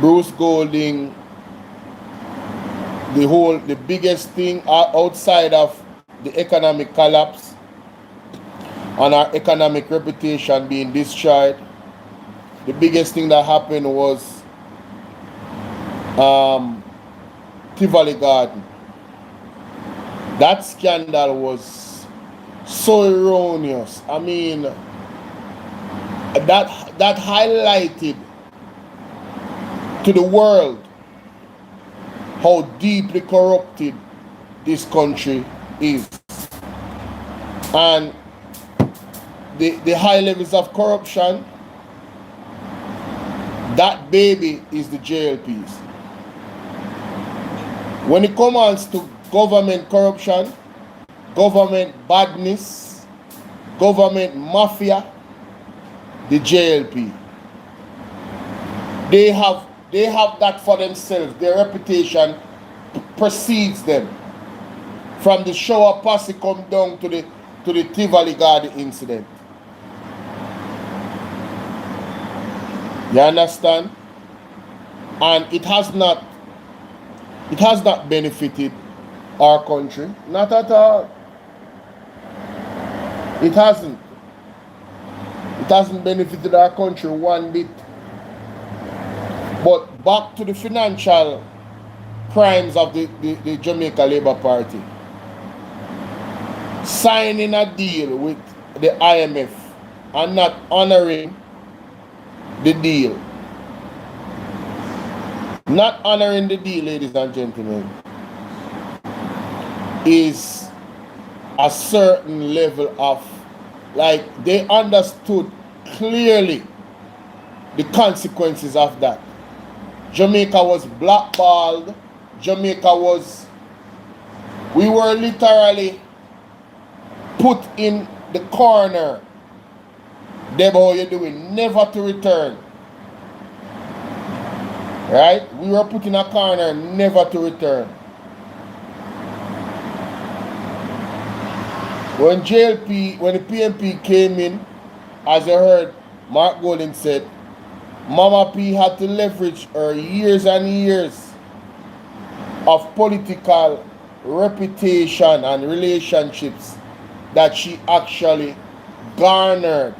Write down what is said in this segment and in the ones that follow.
Bruce Golding, the biggest thing outside of the economic collapse and our economic reputation being destroyed, the biggest thing that happened was Tivoli Garden. That scandal was so erroneous. I mean, that highlighted to the world how deeply corrupted this country is, and the high levels of corruption. That baby is the JLPs. When it comes to government corruption, government badness, government mafia, the JLP, they have that for themselves. Their reputation precedes them. From the shower posse come down to the Tivoli Garden incident. You understand? And it has not benefited our country. Not at all. It hasn't. It hasn't benefited our country one bit. But back to the financial crimes of the Jamaica Labour Party. Signing a deal with the IMF and not honoring the deal. Not honoring the deal, ladies and gentlemen, is a certain level of, like, they understood clearly the consequences of that. Jamaica was blackballed. We were literally put in the corner. Deb, how you doing? Never to return. Right? We were put in a corner, never to return. When the PNP came in, as you heard Mark Golding said, Mama P had to leverage her years and years of political reputation and relationships that she actually garnered.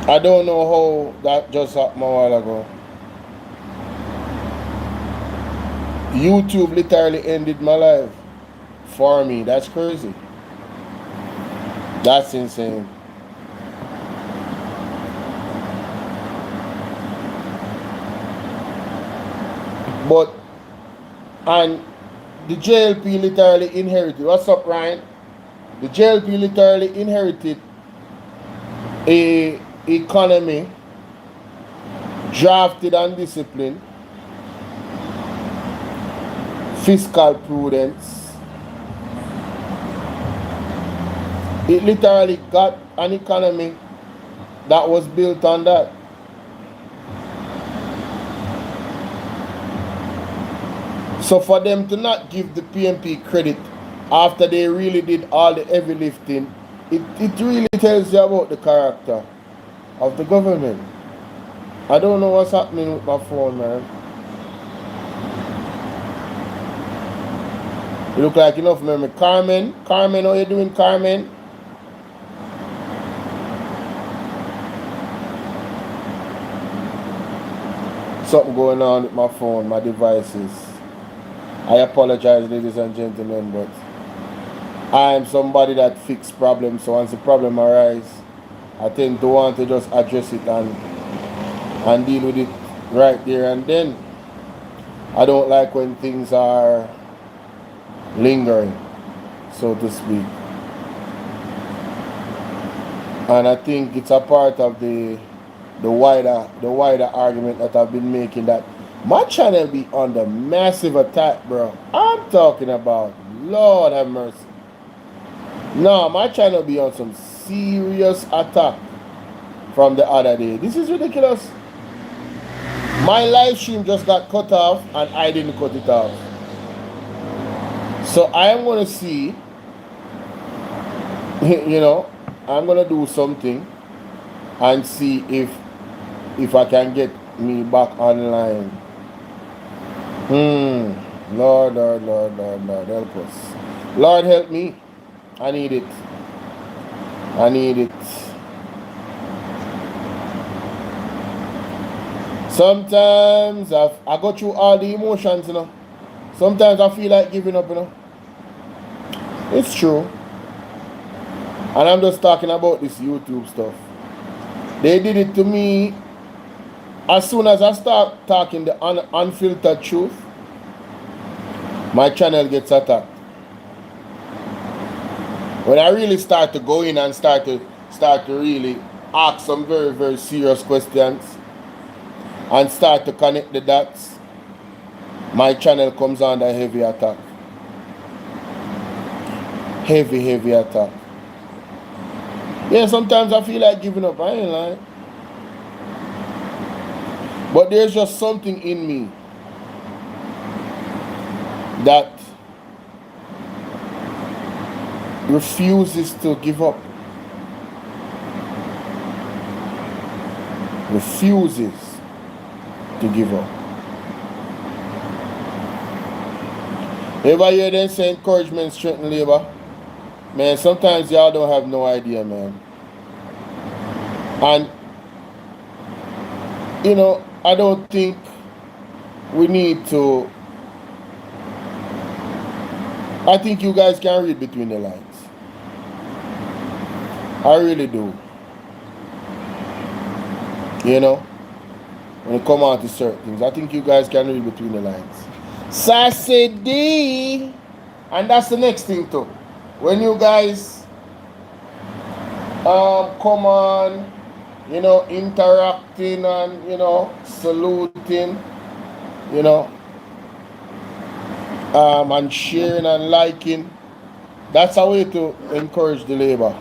I don't know how that just happened a while ago. YouTube literally ended my life for me. That's crazy. That's insane. But, and the JLP literally inherited. What's up, Ryan? The JLP literally inherited a economy drafted and disciplined, fiscal prudence. It literally got an economy that was built on that. So for them to not give the PNP credit after they really did all the heavy lifting, it really tells you about the character of the government. I don't know what's happening with my phone, man. You look like enough memory. Carmen, how you doing, Carmen? Something going on with my phone, my devices. I apologize, ladies and gentlemen, but I am somebody that fixes problems. So once the problem arises, I tend to want to just address it and deal with it right there and then. I don't like when things are lingering, so to speak. And I think it's a part of the wider argument that I've been making, that my channel be under massive attack, bro. I'm talking about, Lord have mercy. No, my channel be on some serious attack from the other day. This is ridiculous. My live stream just got cut off and I didn't cut it off. So I am going to see You know, I'm gonna do something and see if I can get me back online. Lord, Lord, Lord, Lord, Lord, help us. Lord, help me. I need it. I need it. Sometimes I go through all the emotions, you know. Sometimes I feel like giving up, you know. It's true. And I'm just talking about this YouTube stuff. They did it to me. As soon as I start talking the unfiltered truth, my channel gets attacked. When I really start to go in and start to really ask some very, very serious questions and start to connect the dots, my channel comes under heavy attack. Heavy, heavy attack. Yeah, sometimes I feel like giving up. I ain't lying. But there's just something in me that refuses to give up. Refuses to give up. Ever hear them say encouragement strengthen labor? Man, sometimes y'all don't have no idea, man. And, you know, I don't think we need to... I think you guys can read between the lines. I really do. You know, when it comes out to certain things, I think you guys can read between the lines. Sassy D. And that's the next thing too. When you guys come on, you know, interacting and, you know, saluting, you know, and sharing and liking, that's a way to encourage the labor.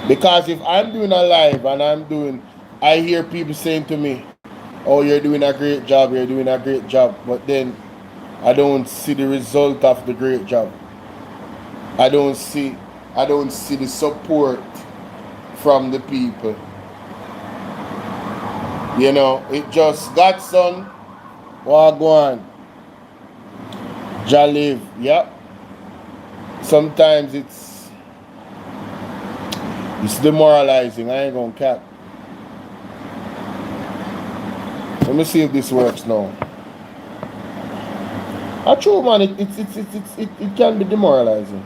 Because if I'm doing a live and I hear people saying to me, oh, you're doing a great job, you're doing a great job, but then I don't see the result of the great job. I don't see the support from the people. You know, it just got son, wagwan, jaliv, yep. Sometimes it's demoralizing. I ain't gonna cap. Let me see if this works now. True, man, it can be demoralizing.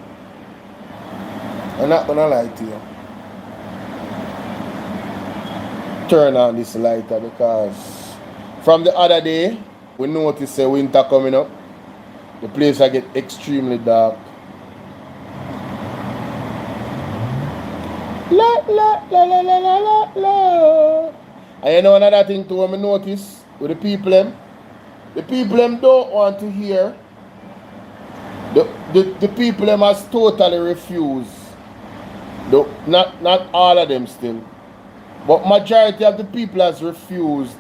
I'm not gonna lie to you. Turn on this lighter because from the other day we noticed the winter coming up. The place I get extremely dark. La la la la la la la la. And you know another thing too, I notice with the people them don't want to hear. The people them has totally refused. Not all of them still, but majority of the people has refused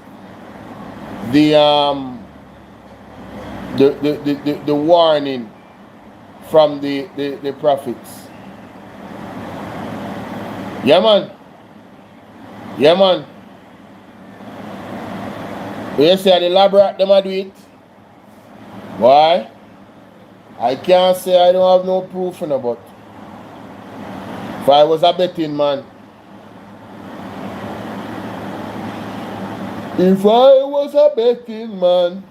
the warning from the prophets. Yeah, man. Yeah, man. You say the elaborate them a do it. Why? I can't say I don't have no proof in about. If I was a betting man. If I was a betting man.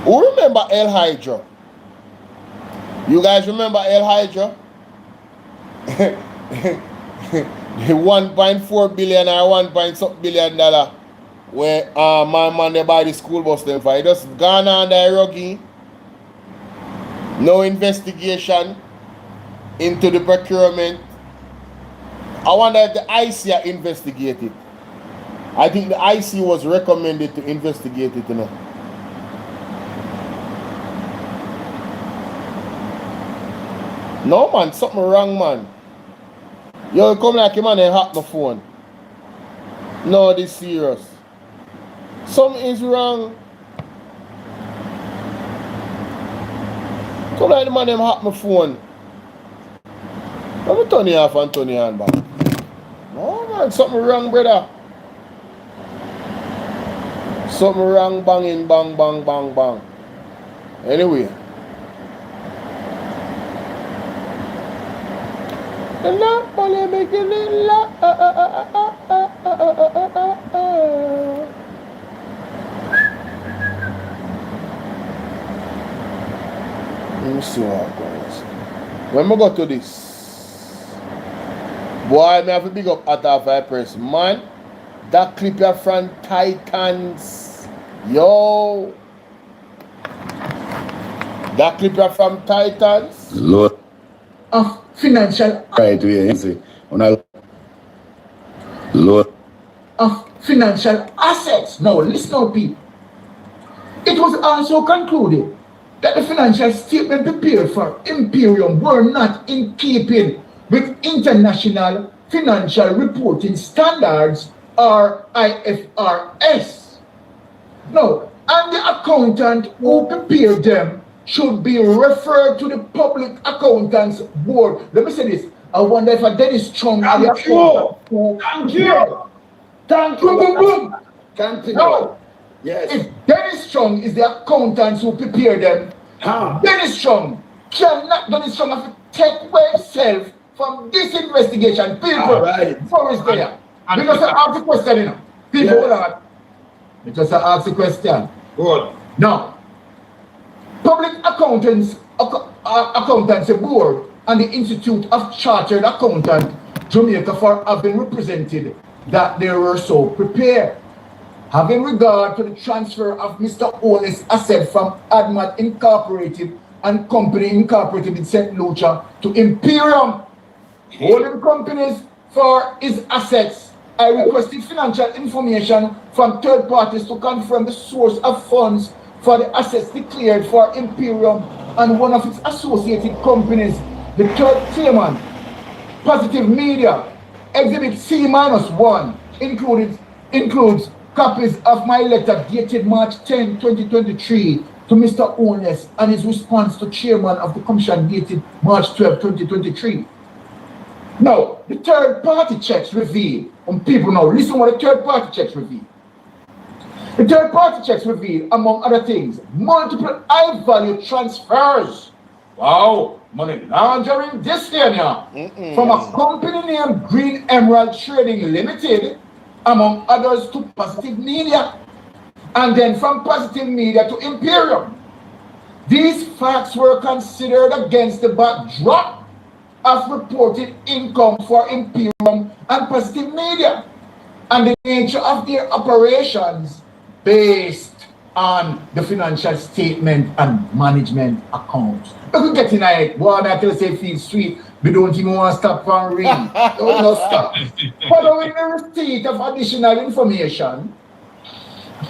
Who remember El Hydra? You guys remember El Hydra? The 1.4 billion or 1 billion dollar where my man they buy the school bus them for. He just gone on the ruggy. No investigation into the procurement. I wonder if the IC investigated. I think the IC was recommended to investigate it, you know. No, man, something wrong, man. Yo, come like him and hack my phone. No, this serious. Something is wrong. So like the man them hack my phone. Let me turn it off and turn it on back. No man, something wrong, brother. Something wrong, banging, bang, bang, bang, bang. Anyway. Let me see what happens. When we go to this, boy, I have to big up at half I press. Man, that clip here from Titans. Yo. That clip here from Titans. Lord. Of financial. Right, we see. Lord. Of financial assets. Now, listen up, people. It was also concluded that the financial statement prepared for Imperium were not in keeping with international financial reporting standards or IFRS. No, and the accountant who prepared them should be referred to the Public Accountants Board. Let me say this. I wonder if a Dennis Chung and the accountant. Thank you. Thank you. Continue. No. Yes. If Dennis Chung is the accountant who prepared them, Dennis Chung have to take away himself from this investigation. People, before it's there. Because I ask the question, you know. People, hold on. Because I ask the question. Good. Now, Public Accountancy Board and the Institute of Chartered Accountant, Jamaica, for having represented that they were so prepared. Having regard to the transfer of Mr. Owen's asset from ADMAT Incorporated and Company Incorporated in St. Lucia to Imperium holding companies for his assets, I requested financial information from third parties to confirm the source of funds for the assets declared for Imperium and one of its associated companies. The third claimant, Positive Media, Exhibit C-1, includes copies of my letter dated March 10, 2023 to Mr. Ones and his response to Chairman of the Commission dated March 12, 2023. Now, the third-party checks reveal, and people now, listen what the third-party checks reveal. The third-party checks reveal, among other things, multiple high-value transfers. Wow, money laundering this year now. From a company named Green Emerald Trading Limited, among others, to Positive Media, and then from Positive Media to Imperium. These facts were considered against the backdrop of reported income for Imperium and Positive Media, and the nature of their operations based on the financial statement and management accounts. But we get in it, one I tell say feel sweet, we don't even want to stop and read. Don't no stop. Following the receipt of additional information,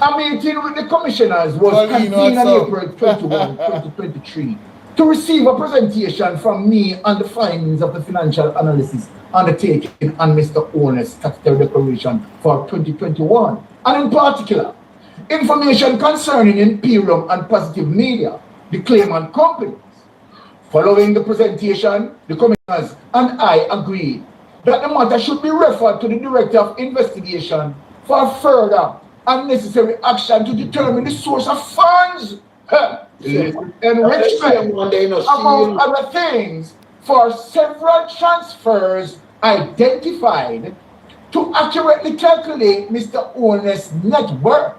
a meeting with the commissioners was convened on April 21, 2023 to receive a presentation from me on the findings of the financial analysis undertaken on Mr. Owen's statutory declaration for 2021, and in particular, information concerning Imperium and Positive Media, the claimant companies. Following the presentation, the commissioners and I agreed that the matter should be referred to the Director of Investigation for further and necessary action to determine the source of funds, enrichment, among other things, for several transfers identified to accurately calculate Mr. Owen's net worth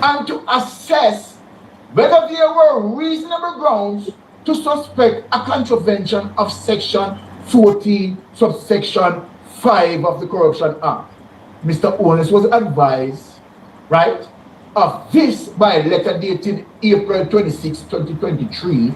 and to assess whether there were reasonable grounds to suspect a contravention of Section 14, subsection 5 of the Corruption Act. Mr. Owens was advised, right, of this by letter dated April 26, 2023, a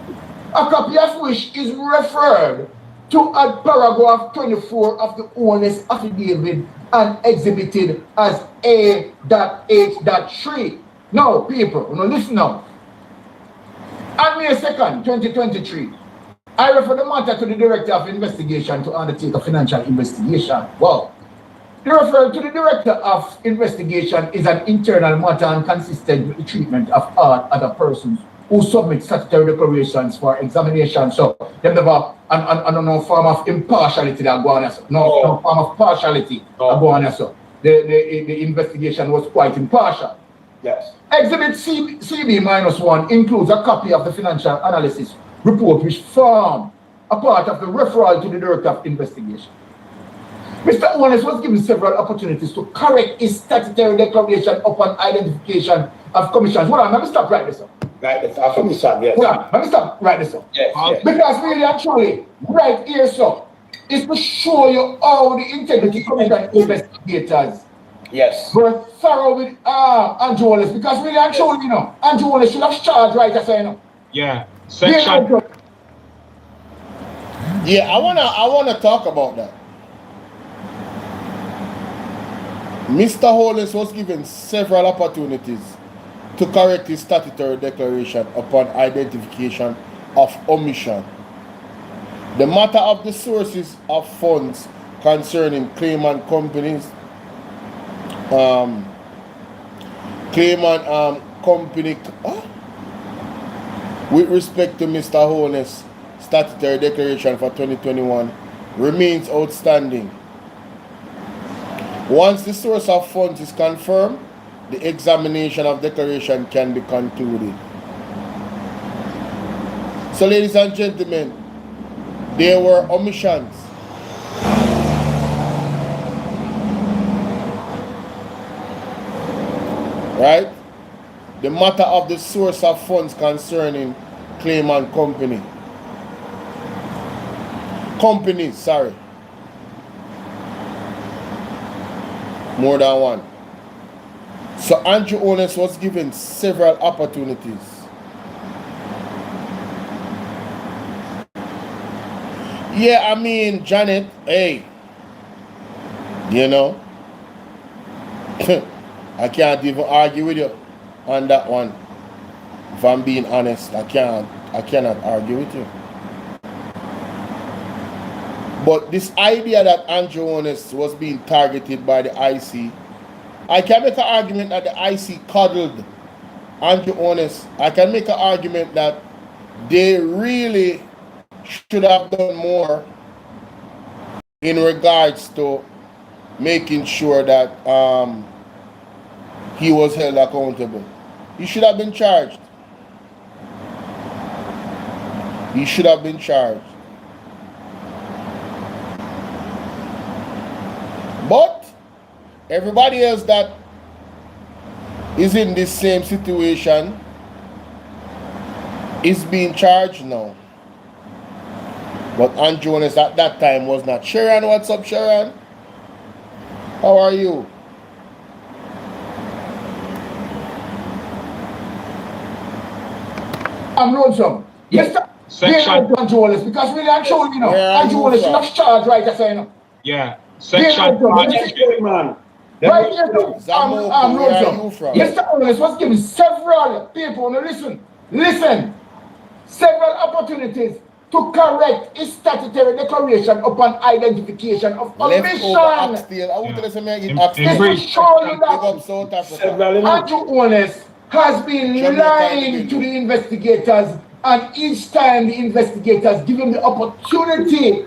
copy of which is referred to at paragraph 24 of the Owens affidavit and exhibited as A.H.3. Now, people, listen now. On May 2nd, 2023, I refer the matter to the Director of Investigation to undertake a financial investigation. Wow. The referral to the Director of Investigation is an internal matter and consistent with the treatment of all other persons who submit statutory declarations for examination. So, them never, and no form of impartiality that go on, no form of partiality that go on. So, the investigation was quite impartial. Yes. Exhibit CB-1 includes a copy of the financial analysis report which form a part of the referral to the Director of Investigation. Mr. Owens was given several opportunities to correct his statutory declaration upon identification of commissions. Hold on, let me stop right this up. Right, this up, yes. Hold on, let me stop right this up. Yes, yes. Because really actually, right here, so, is to show you how the Integrity Commission investigators were thorough with Andrew Wallace. Because really actually, you know, Andrew Wallace should have charged right as I know. Yeah. Section. Yeah, I wanna talk about that. Mr. Hollis was given several opportunities to correct his statutory declaration upon identification of omission. The matter of the sources of funds concerning claimant companies, with respect to Mr. Hollis' statutory declaration for 2021 remains outstanding. Once the source of funds is confirmed, the examination of declaration can be concluded. So, ladies and gentlemen, there were omissions. Right? The matter of the source of funds concerning claimant companies, sorry. More than one. So Andrew Owens was given several opportunities. Yeah, I mean, Janet, hey, you know, I can't even argue with you on that one. If I'm being honest, I cannot argue with you. But this idea that Andrew Owens was being targeted by the IC, I can make an argument that the IC coddled Andrew Owens. I can make an argument that they really should have done more in regards to making sure that he was held accountable. He should have been charged. He should have been charged. But everybody else that is in this same situation is being charged now. But Andrew Owens at that time was not. Sharon, what's up, Sharon? How are you? I'm lonesome. Yes, Section. Andrew Wallace, because really actually, you know, Andrew Wallace should have charged right as I know. Yeah. Section. Man. Right here, I'm lonesome. Mr. Owens was given several people, now listen, several opportunities to correct his statutory declaration upon identification of omission. I want to listen to It's to show you that Andrew Owens has been lying to the investigators, and each time the investigators give him the opportunity,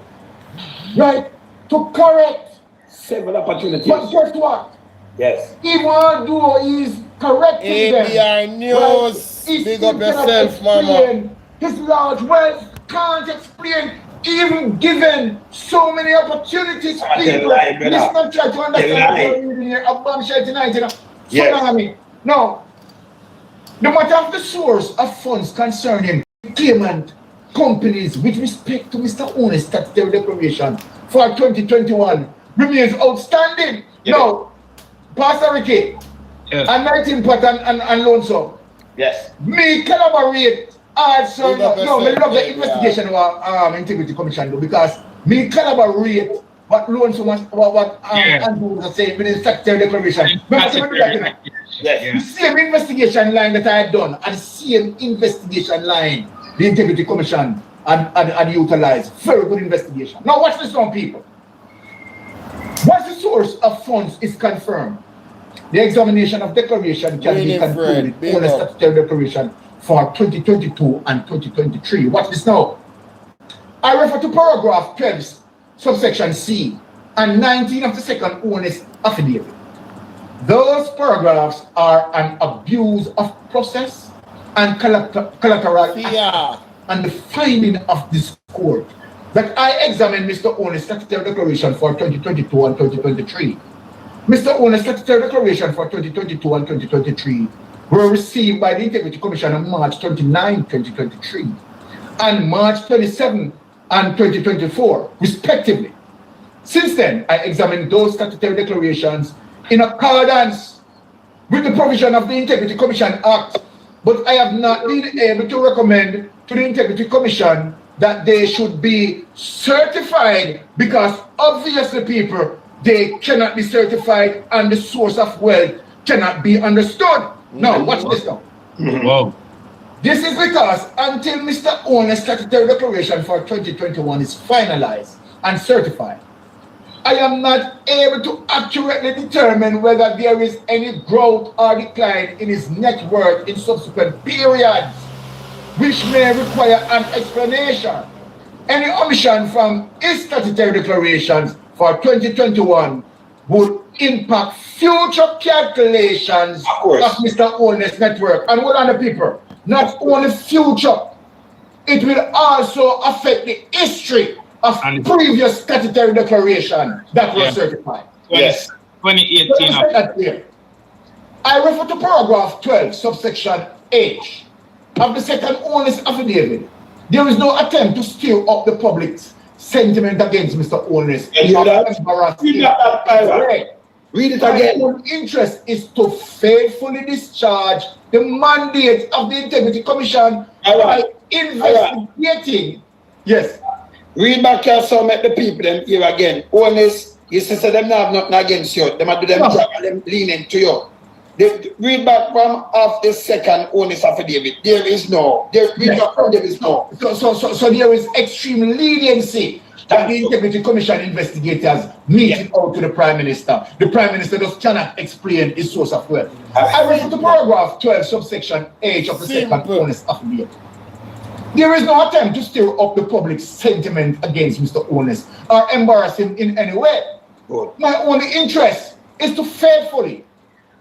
right, to correct. Several opportunities. But guess what? Yes. Even though he's correcting them, ABR News, right, big up yourself, mama. His large wealth can't explain, even given so many opportunities. People, let's not try to understand what you're reading here. A bombshell tonight, you know. Yes. No. No matter of the source of funds concerning claimant companies with respect to Mr. Owens' statutory declaration for 2021 remains outstanding. Yes. Now, Pastor Ricky, Yes. and 19 Pat and Lonzo, Yes. me collaborate also. No, I love the yeah. investigation of Integrity Commission because me collaborate what Lonzo what Andrew was saying with his statutory declaration. Yes. The same investigation line that I had done, and the same investigation line the Integrity Commission and utilized. Very good investigation. Now watch this one, people. What's the source of funds is confirmed, the examination of declaration can be concluded on a statutory declaration for 2022 and 2023. Watch this now. I refer to paragraph 12, subsection C, and 19 of the second onus affidavit. Those paragraphs are an abuse of process and collateral and the finding of this court that I examined Mr. Owen's statutory declaration for 2022 and 2023. Mr. Owen's statutory declaration for 2022 and 2023 were received by the Integrity Commission on March 29, 2023 and March 27 and 2024, respectively. Since then, I examined those statutory declarations in accordance with the provision of the Integrity Commission Act, but I have not been able to recommend to the Integrity Commission that they should be certified because obviously, people, they cannot be certified and the source of wealth cannot be understood. Now, watch this now. Wow. This is because until Mr. Owen's statutory declaration for 2021 is finalized and certified, I am not able to accurately determine whether there is any growth or decline in his net worth in subsequent periods, which may require an explanation. Any omission from his statutory declarations for 2021 would impact future calculations of Mr. Owen's net worth. And what are the people? Not only future, it will also affect the history of previous statutory declaration that was certified. Yes. 2018. I refer to paragraph 12, subsection H of the second onus affidavit. There is no attempt to stir up the public's sentiment against Mr. Owen's. Read it again. My own interest is to faithfully discharge the mandate of the Integrity Commission by investigating. Yes. Read back here so make the people them hear again. Honest, you say them have nothing against you. Them do them job and them leaning to you. They read back from off the second honest affidavit. There is no. There is no. So there is extreme leniency that the Integrity Commission investigators meted out to the Prime Minister. The Prime Minister just cannot explain his source of wealth. I read the paragraph 12, subsection H of the second honest affidavit. There is no attempt to stir up the public's sentiment against Mr. Owen's or embarrass him in any way. Good. My only interest is to faithfully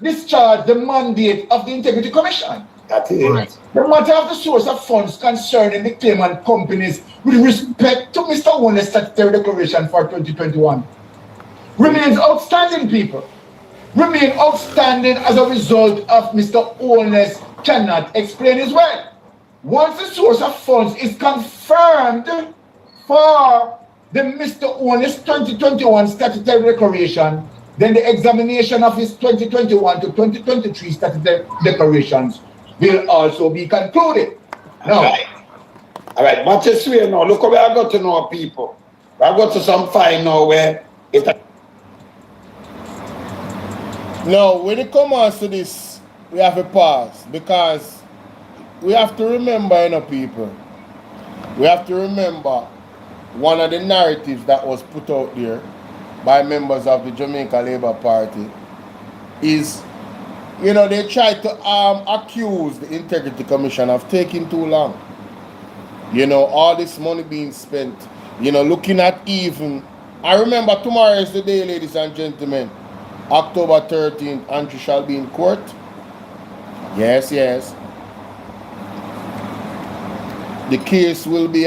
discharge the mandate of the Integrity Commission. That's it. Right. The matter of the source of funds concerning the claimant companies with respect to Mr. Owen's statutory declaration for 2021 remains outstanding, people. Remain outstanding as a result of Mr. Owen's cannot explain his wealth. Once the source of funds is confirmed for the Mr. Owen's 2021 statutory declaration, then the examination of his 2021 to 2023 statutory declarations will also be concluded. Now, all right, but this way now, look how we are going to know people. We are going to some fine now where it's Now, when it comes to this, we have to pause because we have to remember, people. We have to remember one of the narratives that was put out there by members of the Jamaica Labour Party is, they tried to accuse the Integrity Commission of taking too long. All this money being spent, looking at even. I remember tomorrow is the day, ladies and gentlemen, October 13th, Andrew shall be in court. Yes. The case will be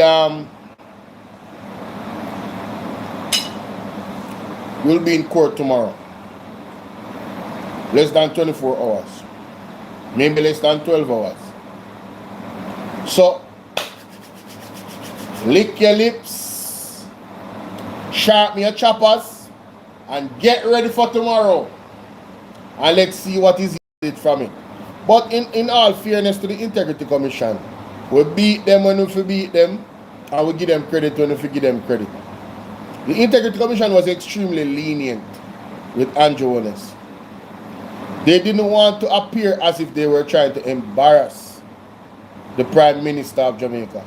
in court tomorrow. Less than 24 hours. Maybe less than 12 hours. So, lick your lips, sharpen your choppers, and get ready for tomorrow. And let's see what is it from it. But in all fairness to the Integrity Commission, we beat them when we beat them, and we give them credit when we give them credit. The Integrity Commission was extremely lenient with Andrew Owen's. They didn't want to appear as if they were trying to embarrass the Prime Minister of Jamaica.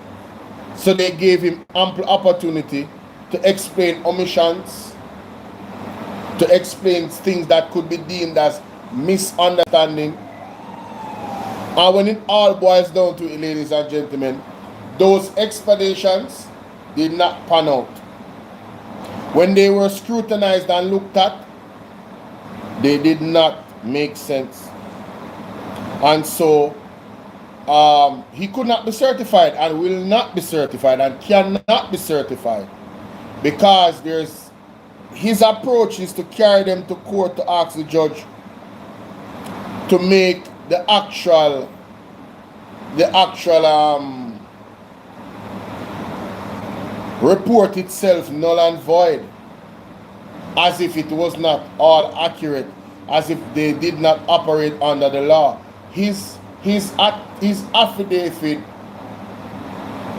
So they gave him ample opportunity to explain omissions to explain things that could be deemed as misunderstanding. And when it all boils down to it, ladies and gentlemen, those explanations did not pan out. When they were scrutinized and looked at, they did not make sense. And so he could not be certified and will not be certified and cannot be certified, because his approach is to carry them to court to ask the judge to make the actual report itself null and void, as if it was not all accurate, as if they did not operate under the law. His affidavit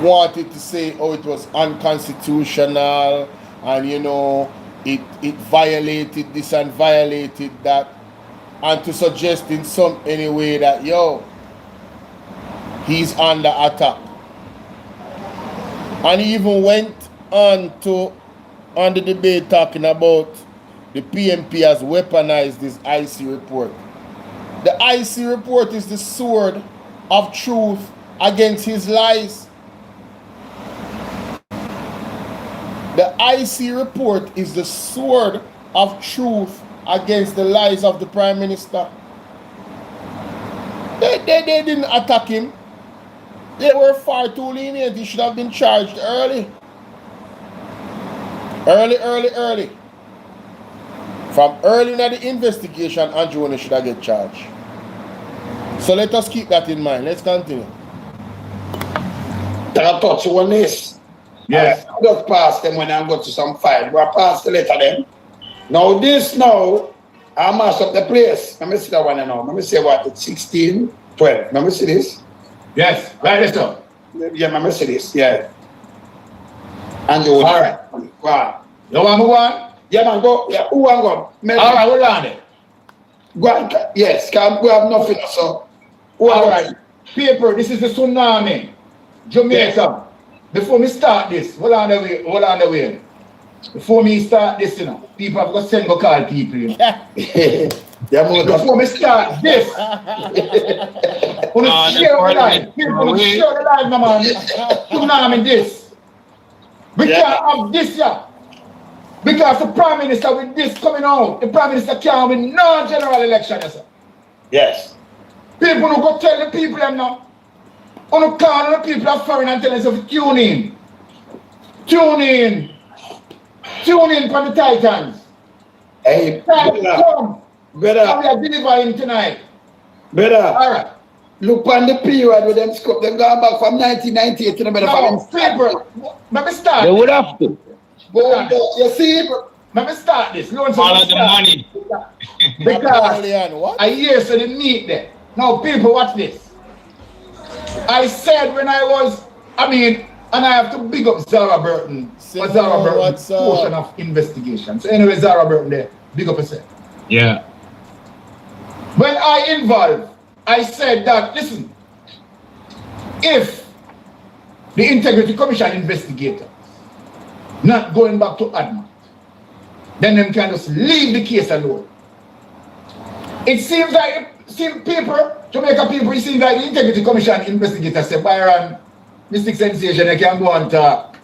wanted to say, oh, it was unconstitutional, and you know, it violated this and violated that, and to suggest in some any way that, yo, he's under attack. And he even went on the debate talking about the PMP has weaponized this IC report. The IC report is the sword of truth against his lies. The IC report is the sword of truth against the lies of the Prime Minister. They didn't attack him. They were far too lenient. He should have been charged early. Early. From early in the investigation, Andrew Only should have get charged. So let us keep that in mind. Let's continue. I'll touch on this. Yes. I just pass them when I go to some file. But I pass the letter then. Now I mash up the place. Let me see that one now. Let me see what it's 16, 12. Let me see this. Yes, right this up. Yeah, let me see this. Yeah. And all right. Go on. You want to move on? Yeah, man, go. Yeah, who want to go? All right, we're on it. Go on. Yes, because we have nothing. So, all right. Paper, this is the tsunami. Jamaica. Yes. Before me start this, hold on the way. Before me start this, you know, people have got to send go call people. You know. Before me start this, wanna share the line. People share the line, my man. Tsunami this. We can't have this, yeah. Because the Prime Minister with this coming out, the Prime Minister can't win no general election, yes, sir. Yes. People who go tell the people them now. On call the people of foreign and tell us to tune in. Tune in for the Titans. Hey, come. Brother. We are delivering tonight. Brother. All right. Look on the period with them scope. They've gone back from 1998 to the better. No, people. Let me start. They would have to. You see? Let me start this. Follow the money. Because I hear so they meet there. Now, people, watch this. I said when I was, and I have to big up Zara Burton. For Zara Burton's portion of investigation. So anyway, Zara Burton there, big up yourself. Yeah. When I involved, I said that, listen, if the Integrity Commission investigators not going back to ADMAT, then them can just leave the case alone. It seems like, Jamaica people, it seems like the Integrity Commission investigators say, Byron, Mystic Sensation, they can go and talk.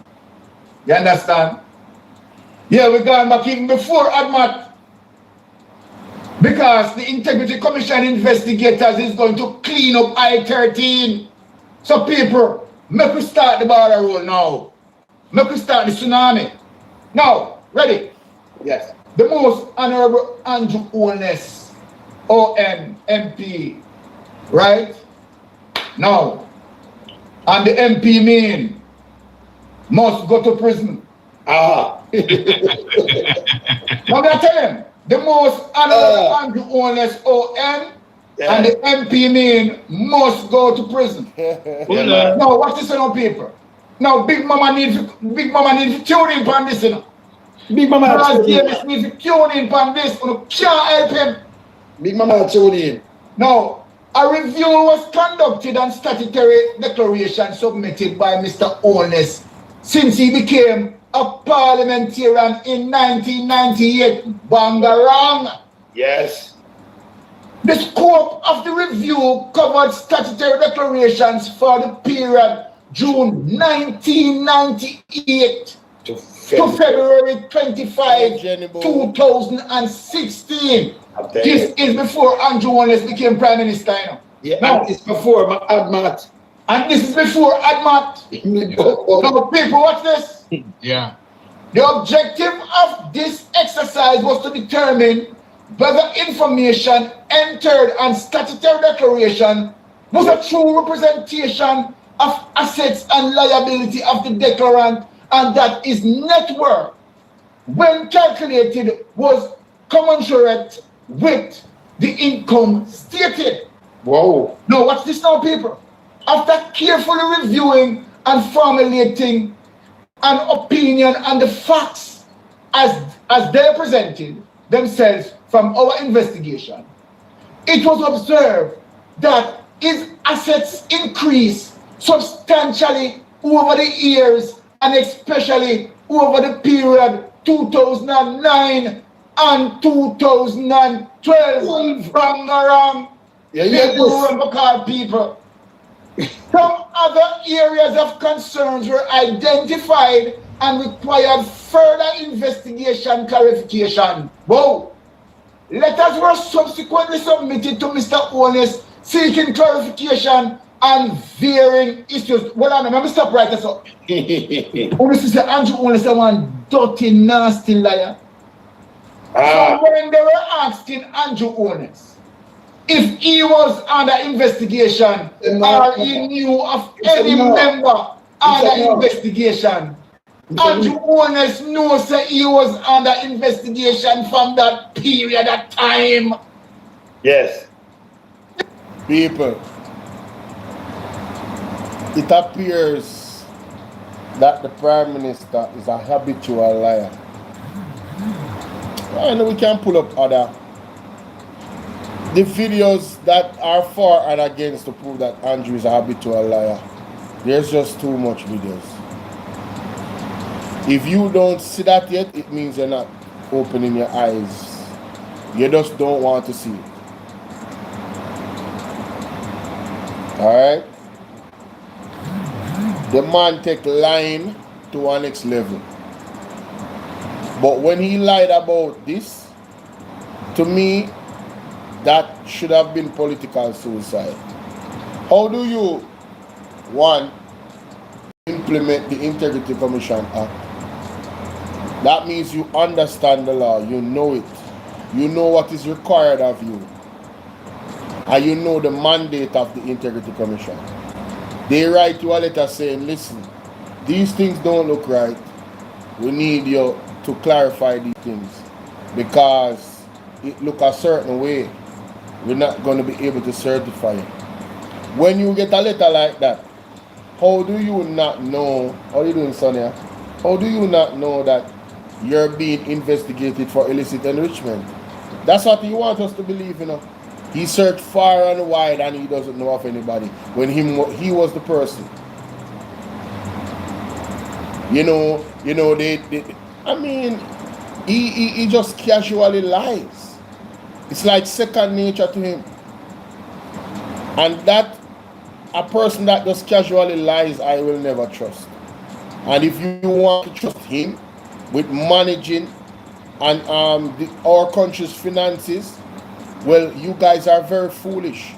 You understand? Yeah, we're going back even before ADMAT. Because the Integrity Commission investigators is going to clean up I-13. So people, make we start the border roll now. Make we start the tsunami. Now, ready? Yes. The most honorable Andrew Only, ON, MP, right? Now, and the MP mean must go to prison. Ah. Now I tell him, the most honorable Andrew Only, ON, and the MP mean must go to prison. Now, watch this on paper. Now, Big Mama need to tune in on this, you know. Big Mama need to tune in on this, you know. Can't help him. Big Mama tune in. Now, a review was conducted and statutory declaration submitted by Mr. Only since he became a parliamentarian in 1998. Bangarang. Yes. The scope of the review covered statutory declarations for the period June 1998 to February 25, 2016. This is before Andrew Wallace became Prime Minister. You know? Yeah, and it's before Admat. And this is before Admat. Now, people, watch this. Yeah. The objective of this exercise was to determine whether information entered on statutory declaration was a true representation of assets and liability of the declarant, and that his net worth, when calculated, was commensurate with the income stated. Whoa. Now, watch this now, people. After carefully reviewing and formulating an opinion on the facts as they presented themselves from our investigation, it was observed that his assets increased substantially over the years, and especially over the period 2009 and 2012. From around people. Some other areas of concerns were identified and required further investigation clarification. Whoa! Letters were subsequently submitted to Mr. Onis seeking clarification and varying issues. Well, I'm going to stop right there. Onis is Andrew Onis is one dirty, nasty liar. So when they were asking Andrew Onis if he was under investigation or he knew of any member under investigation, Andrew Onis knows that he was under investigation from that period of time. Yes. People, it appears that the Prime Minister is a habitual liar. I know we can pull up the videos that are for and against to prove that Andrew is a habitual liar. There's just too much videos. If you don't see that yet, it means you're not opening your eyes. You just don't want to see it. Alright? The man take lying to our next level. But when he lied about this, to me, that should have been political suicide. How do you, one, implement the Integrity Commission Act? That means you understand the law, you know it. You know what is required of you. And you know the mandate of the Integrity Commission. They write you a letter saying, listen, these things don't look right. We need you to clarify these things because it look a certain way. We're not going to be able to certify it. When you get a letter like that, how do you not know, how are you doing, Sonia? How do you not know that you're being investigated for illicit enrichment? That's what he wants us to believe, you know. He searched far and wide and he doesn't know of anybody when he was the person. You know, I mean, he just casually lies. It's like second nature to him. And that, a person that just casually lies, I will never trust. And if you want to trust him with managing and our country's finances, well, you guys are very foolish.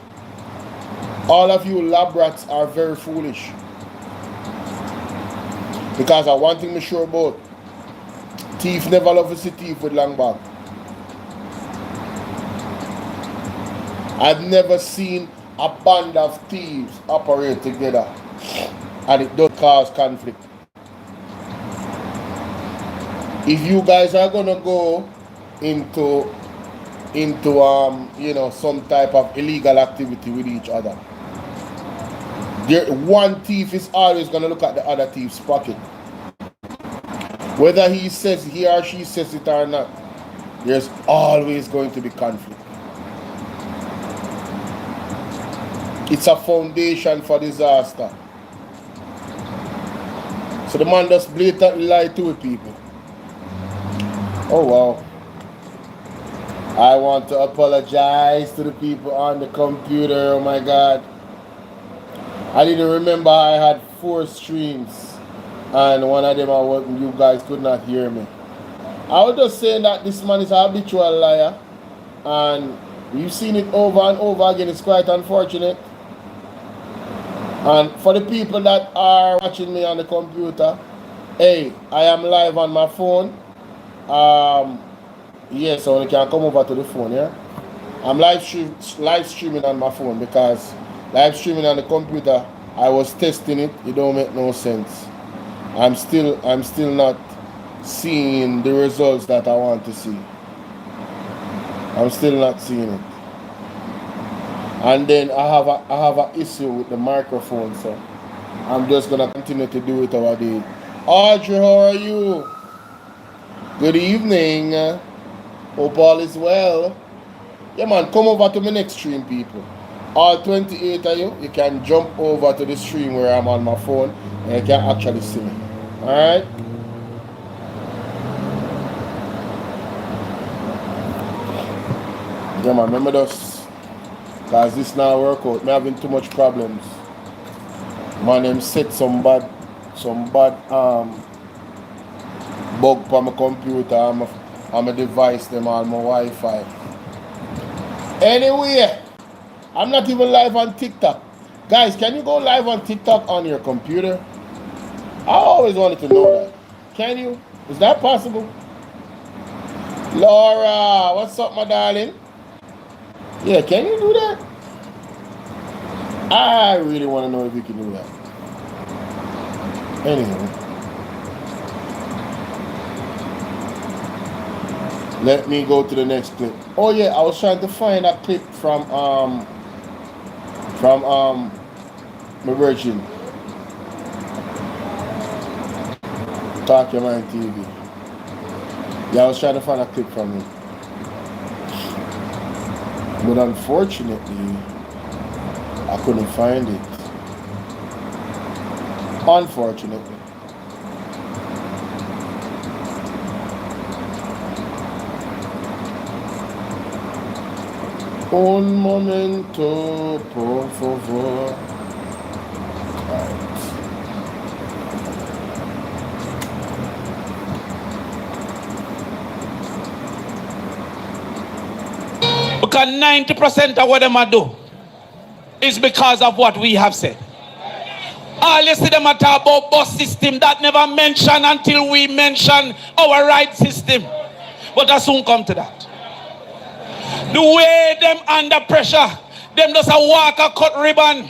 All of you lab rats are very foolish. Because one thing I'm sure about, thief never love to see thief with long back. I've never seen a band of thieves operate together and it does cause conflict. If you guys are gonna go into you know, some type of illegal activity with each other, one thief is always gonna look at the other thief's pocket. Whether he or she says it or not, there's always going to be conflict. It's a foundation for disaster. So the man just blatantly lied to people. Oh wow. I want to apologize to the people on the computer. Oh my God. I didn't remember I had 4 streams. And one of them you guys could not hear me. I was just saying that this man is a habitual liar. And we've seen it over and over again. It's quite unfortunate. And for the people that are watching me on the computer, hey, I am live on my phone. Yes, so you can come over to the phone, yeah? I'm live streaming on my phone because live streaming on the computer, I was testing it. It don't make no sense. I'm still not seeing the results that I want to see. I'm still not seeing it. And then I have an issue with the microphone, so I'm just gonna continue to do it how I did. Audrey, how are you? Good evening. Hope all is well. Yeah man, come over to my next stream, people. All 28 of you can jump over to the stream where I'm on my phone and you can actually see me. Alright? Yeah man, remember those, cause this now work out. Me having too much problems. Man, them set some bad bug for my computer and my device, them on my Wi-Fi. Anyway, I'm not even live on TikTok. Guys, can you go live on TikTok on your computer? I always wanted to know that. Can you? Is that possible? Laura, what's up, my darling? Yeah, can you do that? I really want to know if you can do that. Anyway. Let me go to the next clip. Oh yeah, I was trying to find a clip from my Virgin Talk Your Mind TV. Yeah, I was trying to find a clip from it. But unfortunately, I couldn't find it. Unfortunately. Un momento, por favor. Because 90% of what them a do is because of what we have said. All you see them a talk about bus system that never mentioned until we mention our right system. But I soon come to that. The way them under pressure, them just a walk a cut ribbon.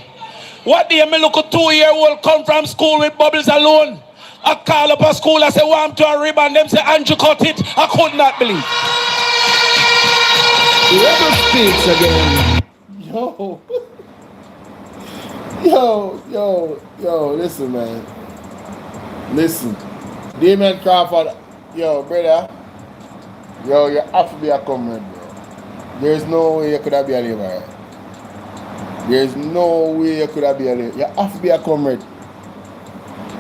What do you mean look a 2-year-old come from school with bubbles alone? I call up a school, I say, want to a ribbon. Them say, Andrew cut it. I could not believe. Whoever speaks again. Yo, listen, man. Listen. Damon Crawford, yo, brother. Yo, you have to be a comrade, bro. There's no way you could have been a labor. There's no way you could have been a labor. You have to be a comrade.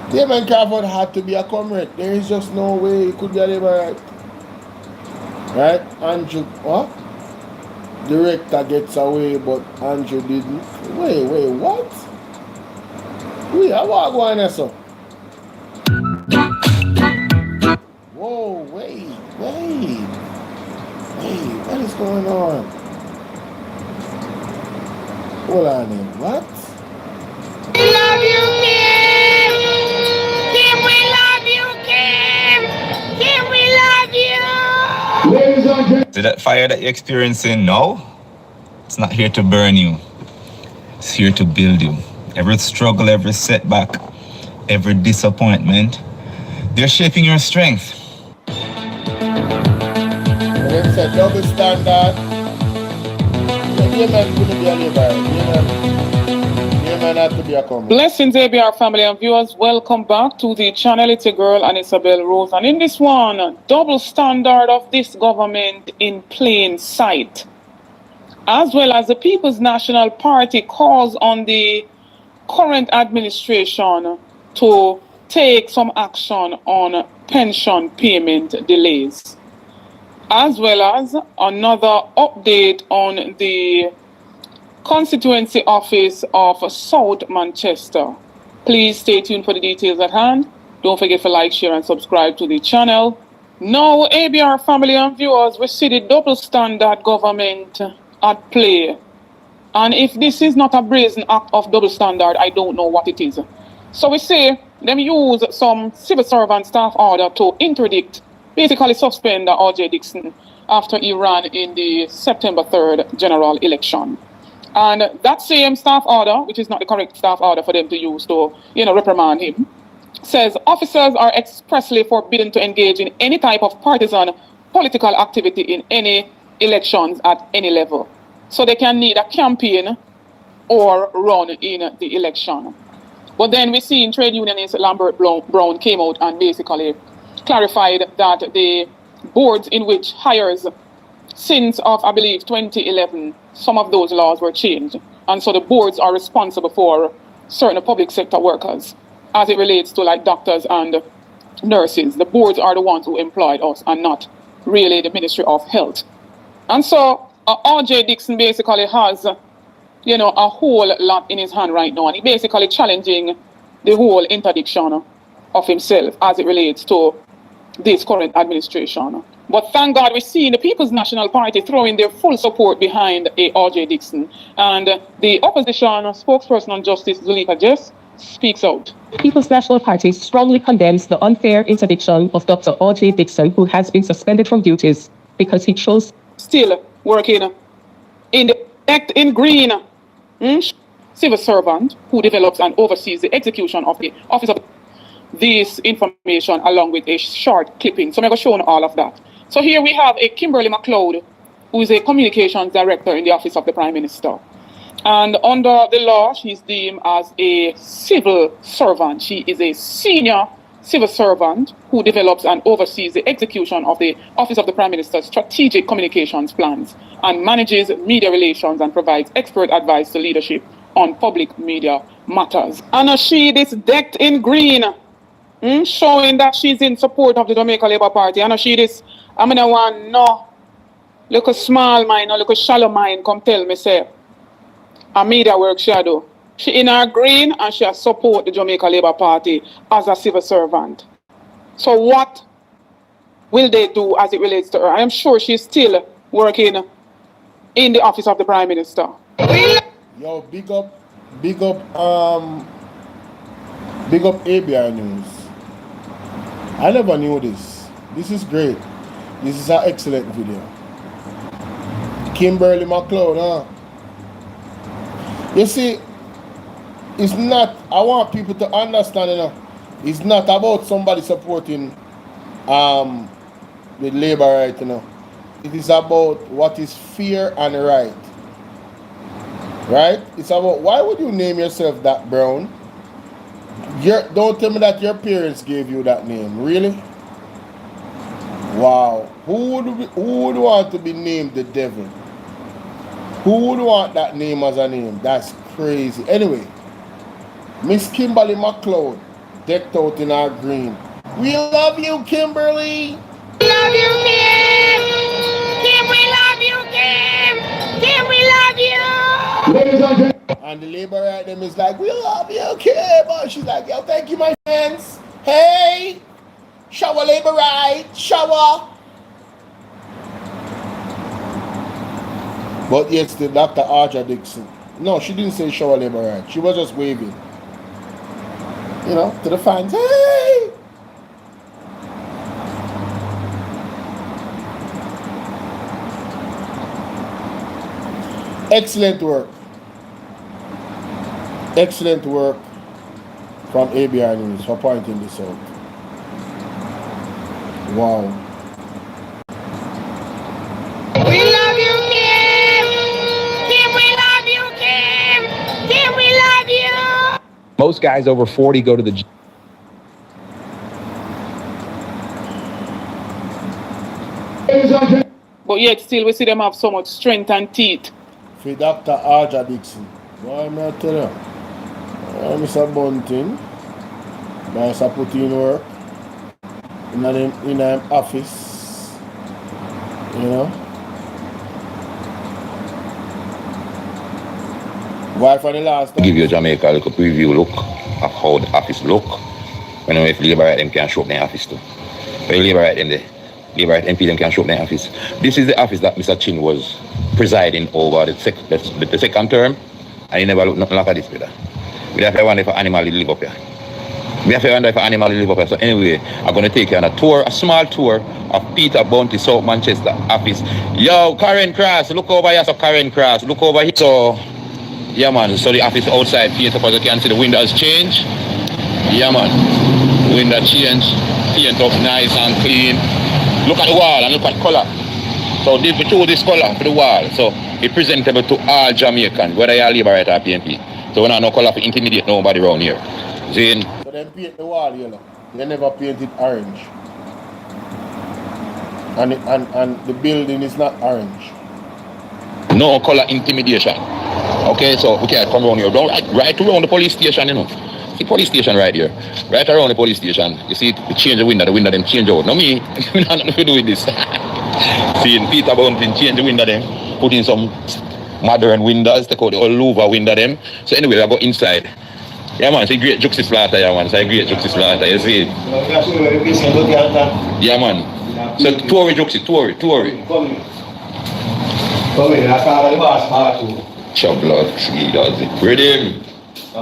Damon Crawford had to be a comrade. There is just no way he could be a labor. Right? Andrew, what? Director gets away, but Andrew didn't. Wait, what? Wait, I want to go on there, so. Whoa, wait. What is going on? Hold on then, what? We love you, Kim! Kim, we love you, Kim! Kim, we love you! Ladies and gentlemen. So that fire that you're experiencing now, it's not here to burn you. It's here to build you. Every struggle, every setback, every disappointment, they're shaping your strength. Them said double standard. You man couldn't be a labor. You man had to be a comrade. Blessings, ABR family and viewers. Welcome back to the channel. It's a girl and Isabel Rose. And in this one, double standard of this government in plain sight. As well as the People's National Party calls on the current administration to take some action on pension payment delays, as well as another update on the constituency office of South Manchester. Please stay tuned for the details at hand. Don't forget to like, share, and subscribe to the channel. Now, ABR family and viewers, we see the double standard government at play. And if this is not a brazen act of double standard, I don't know what it is. So we say them use some civil servant staff order to interdict, basically suspend R.J. Dixon after he ran in the September 3rd general election. And that same staff order, which is not the correct staff order for them to use to, reprimand him, says officers are expressly forbidden to engage in any type of partisan political activity in any elections at any level. So they can neither campaign or run in the election. But then we see in trade unionist Lambert Brown came out and basically clarified that the boards in which hires since of, I believe, 2011, some of those laws were changed. And so the boards are responsible for certain public sector workers as it relates to like doctors and nurses. The boards are the ones who employed us and not really the Ministry of Health. And so R.J. Dixon basically has, a whole lot in his hand right now. And he basically challenging the whole interdiction of himself as it relates to this current administration. But thank God we're seeing the People's National Party throwing their full support behind R.J. Dixon. And the opposition spokesperson on justice, Zuleika Jess, speaks out. The People's National Party strongly condemns the unfair interdiction of Dr. R.J. Dixon, who has been suspended from duties because he chose still working in the act in green civil servant who develops and oversees the execution of the office of this information along with a short clipping. So I'm going to show you all of that. So here we have a Kimberly McLeod, who is a communications director in the office of the Prime Minister. And under the law, she's deemed as a civil servant. She is a senior civil servant who develops and oversees the execution of the Office of the Prime Minister's strategic communications plans and manages media relations and provides expert advice to leadership on public media matters. And she is decked in green, showing that she's in support of the Jamaica Labour Party. And she is, I mean, look a small mind, or look a shallow mind, come tell me, say, a media work she do. She in her green and she support the Jamaica Labour Party as a civil servant. So what will they do as it relates to her? I am sure she's still working in the office of the Prime Minister. Yo, big up ABR News. I never knew this. This is great. This is an excellent video. Kimberly McLeod, huh? You see, it's not, I want people to understand, it's not about somebody supporting the labor right, It is about what is fair and right. Right? It's about, why would you name yourself that, Brown? Don't tell me that your parents gave you that name. Really? Wow. Who would want to be named the devil? Who would want that name as a name? That's crazy. Anyway, Miss Kimberly McLeod, decked out in our green. We love you, Kimberly. We love you, Kim. Kim, we love you, Kim. Kim, we love you. And the labor right them is like, we love you, Kim. And she's like, yo, thank you, my friends. Hey, shower labor right, shower. But yes, the Dr. R.J. Dixon. No, she didn't say shower labor right. She was just waving. To the fans. Hey! Excellent work. Excellent work from ABR News for pointing this out. Wow. We love you, Kim. Kim, we love you, Kim. Kim, we love you. Most guys over 40 go to the gym. But yet still we see them have so much strength and teeth. For Dr. R.J. Dixon. Why am I tell you? Mr. Bunting. Nice to put in work in them office. You know? Why for the last time? Give you Jamaica a little preview look of how the office look. When if Labour right them can show up their office too. When Labour right them there, Labour right MP them can show up their office. This is the office that Mr. Chin was presiding over the second term, and he never looked nothing like this, brother. We have to wonder if an animal will live up here. We have to wonder if an animal will live up here. So anyway, I'm going to take you on a tour, a small tour of Peter Bounty, South Manchester office. Yo, Karen Cross, look over here, so Karen Cross, look over here. So, yeah man, so the office outside paint up, as you can see the windows change. Yeah man, window change, paint up nice and clean. Look at the wall and look at the color. So we chose this color for the wall. So it's presentable to all Jamaicans, whether you're Labour right or PNP. So we don't have no color to intimidate nobody around here. Zane. So them paint the wall yellow. They never painted orange. And the building is not orange. No color intimidation. Okay, so we can't come around here. Don't right around the police station, you know. See police station right here. Right around the police station. You see we change the window then change out. No me, we don't have nothing to do with this. Seeing Peter Bounty change the window then, put in some modern windows, take out the old louver window them. So anyway, I go inside. Yeah man, it's a great juxi slaughter, yeah man. It's a great juxi slaughter, you see. Yeah man. So tour juxi, tour. Come in, I saw the boss part too. Chop blood, he does it. Ready? You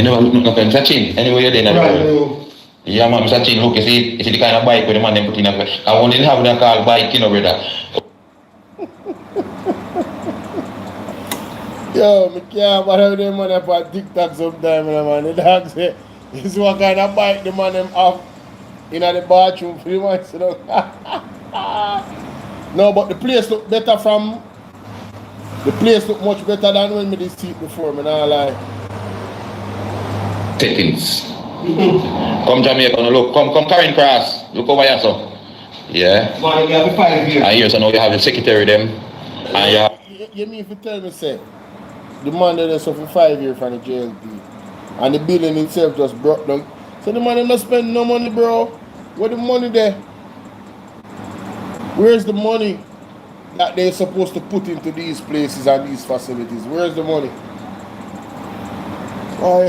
never look nothing, Mr. Chin. Anyway, you're there. Yeah, man, Mr. Chin, look, you see the kind of bike where the man them put in a place. I won't have that called bike, you know, brother. Yo, I can't bother with them man up on TikTok sometime, man. The dog say, this is what kind of bike the man them have in the bathroom for the man, you know. No, but the place look better from... The place look much better than when we did see it before, man, I lie. Settings. Come Jamaica, look. Come Karen Cross. Look over here, so. Yeah. Man, you have 5 years. And here, so now you have the secretary them. And you have... You mean if you tell me, say, the man that is for 5 years from the JLP, and the building itself just broke down. So the man not spend no money, bro. Where the money there? Where's the money that they're supposed to put into these places and these facilities? Where's the money? Oh,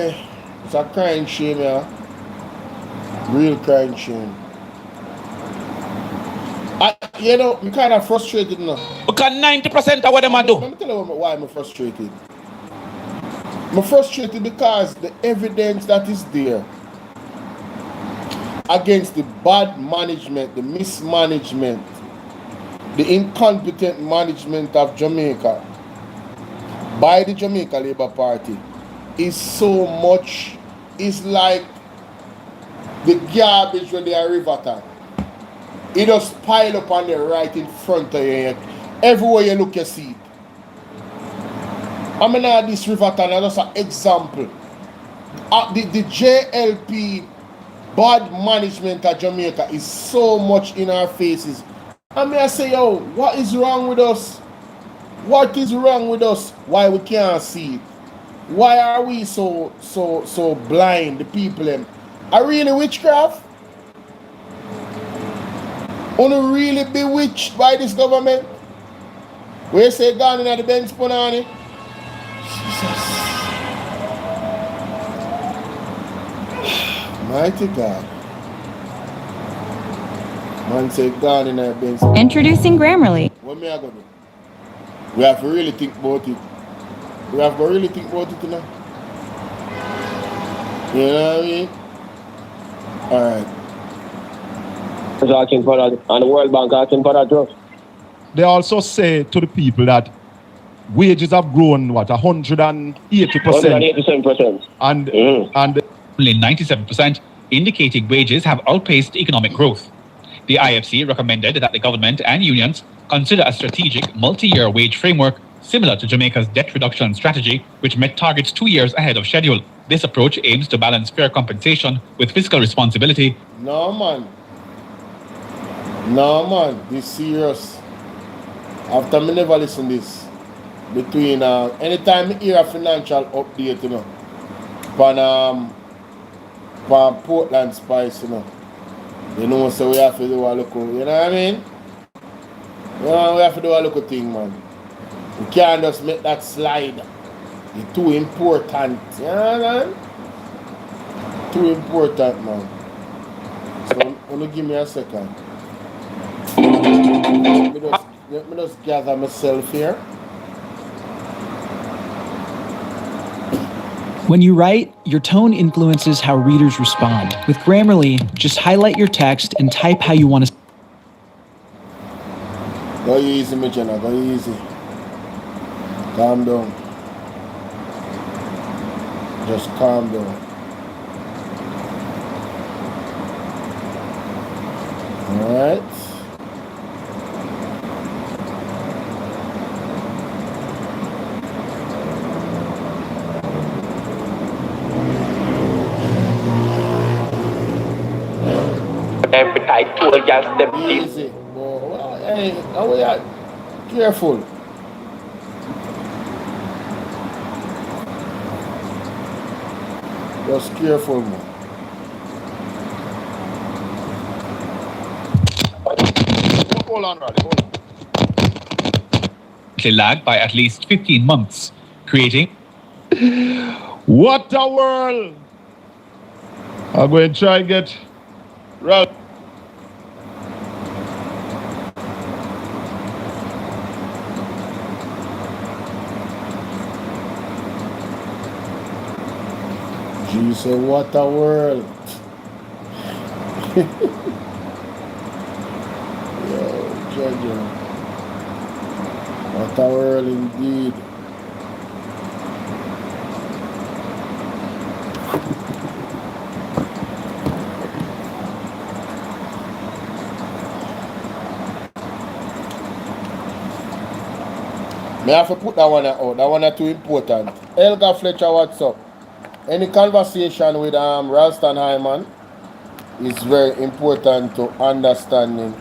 it's a crying shame, yeah. Real crying shame. You know, I'm kind of frustrated now. Because 90% of what them do. Let me tell you why I'm frustrated. I'm frustrated because the evidence that is there against the bad management, the mismanagement, the incompetent management of Jamaica by the Jamaica Labour Party is so much, it's like the garbage when they are river. It just pile up on there right in front of you. Everywhere you look, you see it. I mean, this river tunnel, that's an example. The JLP bad management of Jamaica is so much in our faces. I mean, I say, yo, what is wrong with us? What is wrong with us? Why we can't see it? Why are we so blind, the people them? Are really witchcraft? Wanna really bewitched by this government? Where you say gone in the bench punani? Jesus. Mighty God. Man say gone in the bench. Introducing Grammarly. What me I gonna do? We have to really think about it. We have to really think about it, you know? You know what I mean? Alright. Asking for that, and the World Bank asking for that too. They also say to the people that wages have grown, what, 180%? 187%. And only 97%, indicating wages have outpaced economic growth. The IFC recommended that the government and unions consider a strategic multi-year wage framework similar to Jamaica's debt reduction strategy, which met targets 2 years ahead of schedule. This approach aims to balance fair compensation with fiscal responsibility. No, man. No man, this serious. After me never listen this. Between anytime I hear a financial update, you know, on Portland Spice, you know, so we have to do a local, you know what I mean? You know, we have to do a local thing, man. We can't just make that slide. It's too important, you know what I mean? Too important, man. So, only give me a second. Let me just gather myself here. When you write, your tone influences how readers respond. With Grammarly, just highlight your text and type how you want to. Go easy, my Jenna, go easy. Calm down. Just calm down. Alright. I told you step easy. Well, hey, how we are? Careful. Just careful, man. Hold on, Roddy. Hold on. Lag by at least 15 months, creating. What a world! I'm going to try and get Ralph. Jesus, what a world. Yo, Jojo. What a world indeed. May I have to put that one out. That one is too important. Elga Fletcher, what's up? Any conversation with Ralston Hyman is very important to understanding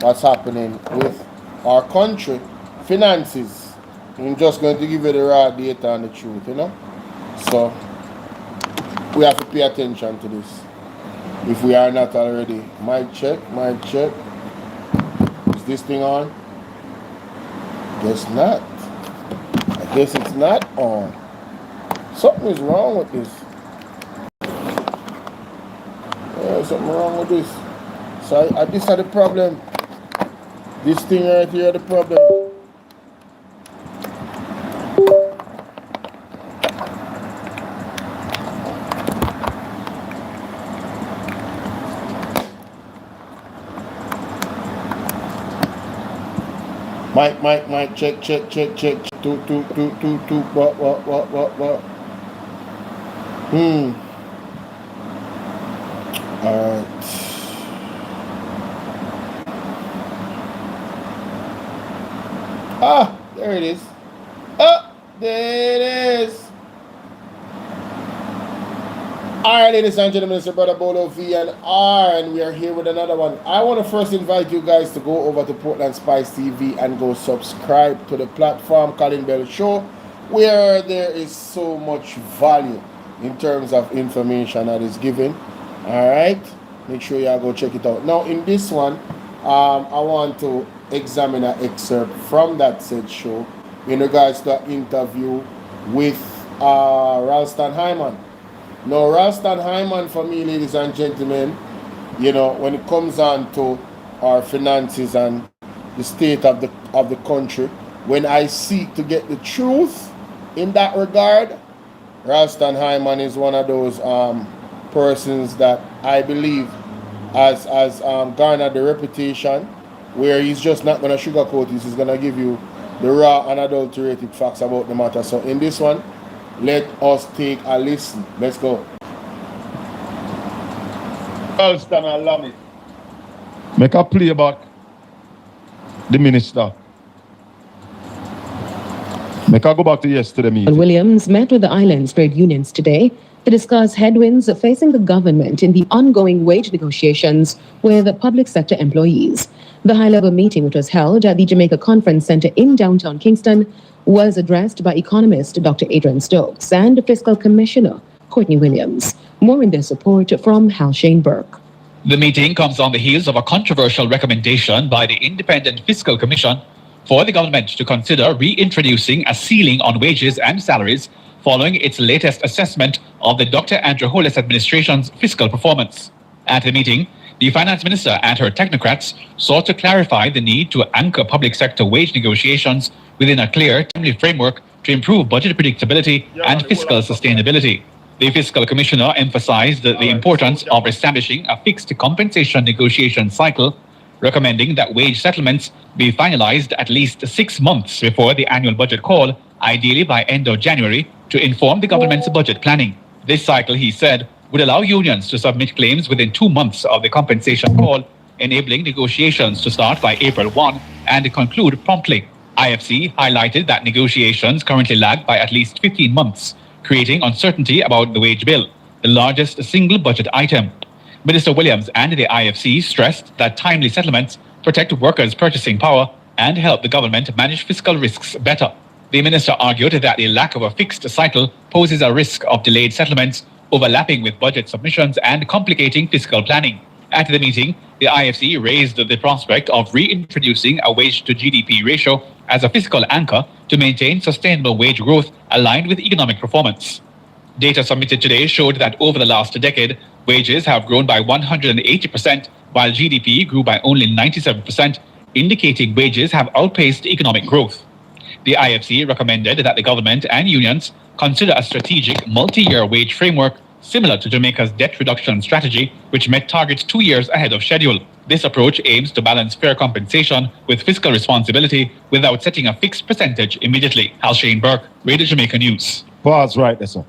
what's happening with our country, finances. I'm just going to give you the raw data and the truth, you know. So we have to pay attention to this. If we are not already, mic check. Is this thing on? Guess not. I guess it's not on. Something is wrong with this. Yeah, something wrong with this. So this is the problem. This thing right here, the problem. Mic, check. Two. What? Alright. Ah, there it is. Oh, there it is. Alright, ladies and gentlemen, it's your brother BOLO V&R, and we are here with another one. I want to first invite you guys to go over to Portland Spice TV and go subscribe to the platform Colin Bell Show, where there is so much value in terms of information that is given. Alright, make sure you go check it out. Now, in this one, I want to examine an excerpt from that said show in regards to an interview with Ralston Hyman. Now, Ralston Hyman, for me, ladies and gentlemen, you know, when it comes on to our finances and the state of the country, when I seek to get the truth in that regard, Ralston Hyman is one of those persons that I believe has garnered the reputation where he's just not going to sugarcoat this. He's going to give you the raw and unadulterated facts about the matter. So in this one, let us take a listen. Let's go. Ralston, I love it. Make a play back the minister. Make a go back to yesterday meeting. Williams met with the island's trade unions today to discuss headwinds facing the government in the ongoing wage negotiations with public sector employees. The high-level meeting, which was held at the Jamaica Conference Center in downtown Kingston, was addressed by economist Dr. Adrian Stokes and Fiscal Commissioner Courtney Williams. More in their support from Hal Shane Burke. The meeting comes on the heels of a controversial recommendation by the Independent Fiscal Commission for the government to consider reintroducing a ceiling on wages and salaries following its latest assessment of the Dr. Andrew Holness administration's fiscal performance. At the meeting, the finance minister and her technocrats sought to clarify the need to anchor public sector wage negotiations within a clear, timely framework to improve budget predictability and fiscal sustainability. The fiscal commissioner emphasized the importance of establishing a fixed compensation negotiation cycle, recommending that wage settlements be finalized at least 6 months before the annual budget call, ideally by end of January, to inform the government's budget planning. This cycle, he said, would allow unions to submit claims within 2 months of the compensation call, enabling negotiations to start by April 1 and conclude promptly. IFC highlighted that negotiations currently lag by at least 15 months, creating uncertainty about the wage bill, the largest single budget item. Minister Williams and the IFC stressed that timely settlements protect workers' purchasing power and help the government manage fiscal risks better. The minister argued that the lack of a fixed cycle poses a risk of delayed settlements, overlapping with budget submissions and complicating fiscal planning. At the meeting, the IFC raised the prospect of reintroducing a wage-to-GDP ratio as a fiscal anchor to maintain sustainable wage growth aligned with economic performance. Data submitted today showed that over the last decade, wages have grown by 180%, while GDP grew by only 97%, indicating wages have outpaced economic growth. The IFC recommended that the government and unions consider a strategic multi-year wage framework similar to Jamaica's debt reduction strategy, which met targets 2 years ahead of schedule. This approach aims to balance fair compensation with fiscal responsibility without setting a fixed percentage immediately. Hal Shane Burke, Radio Jamaica News. Pause right there, sir.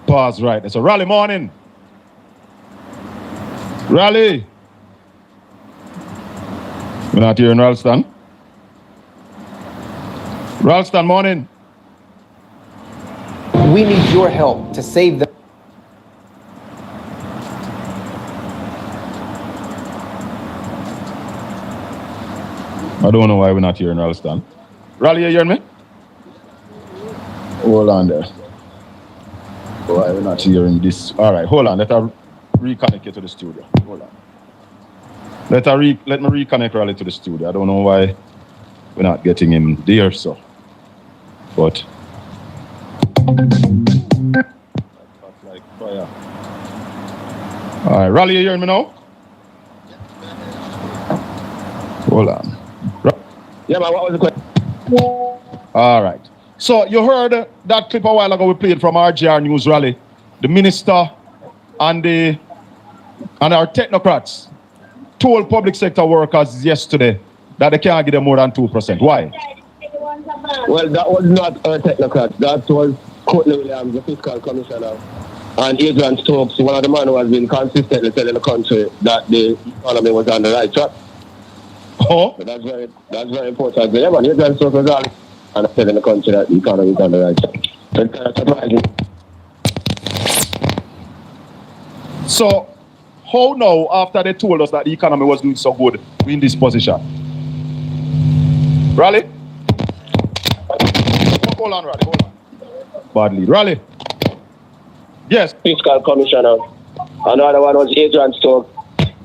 Pause right there, sir. Rally morning. Rally. We're not here in Ralston. Ralston, morning. We need your help to save the... I don't know why we're not here in Ralston. Rally, you hearing me? Hold on there. Why we're not here in this? All right, hold on. Let her reconnect you to the studio. Hold on. Let me reconnect Rally to the studio. I don't know why we're not getting him there, so. But like fire. All right, Rally, you hearing me now? Hold on. Yeah, man, what was the question? All right. So you heard that clip a while ago we played from RGR News Rally. The minister and our technocrats told public sector workers yesterday that they can't give them more than 2%. Why? Well, that was not our technocrats. That was Courtney Williams, the fiscal commissioner, and Adrian Stokes, one of the men who has been consistently telling the country that the economy was on the right track. Oh, so that's very important. So, yeah, man, Adrian Stokes was on and telling the country that the economy is on the right track. It's kind of surprising. So, how now, after they told us that the economy was doing so good, we in this position? Rally? Hold on, Rally, hold on. Badly. Rally? Yes. Fiscal commissioner. Another one was Adrian Stokes,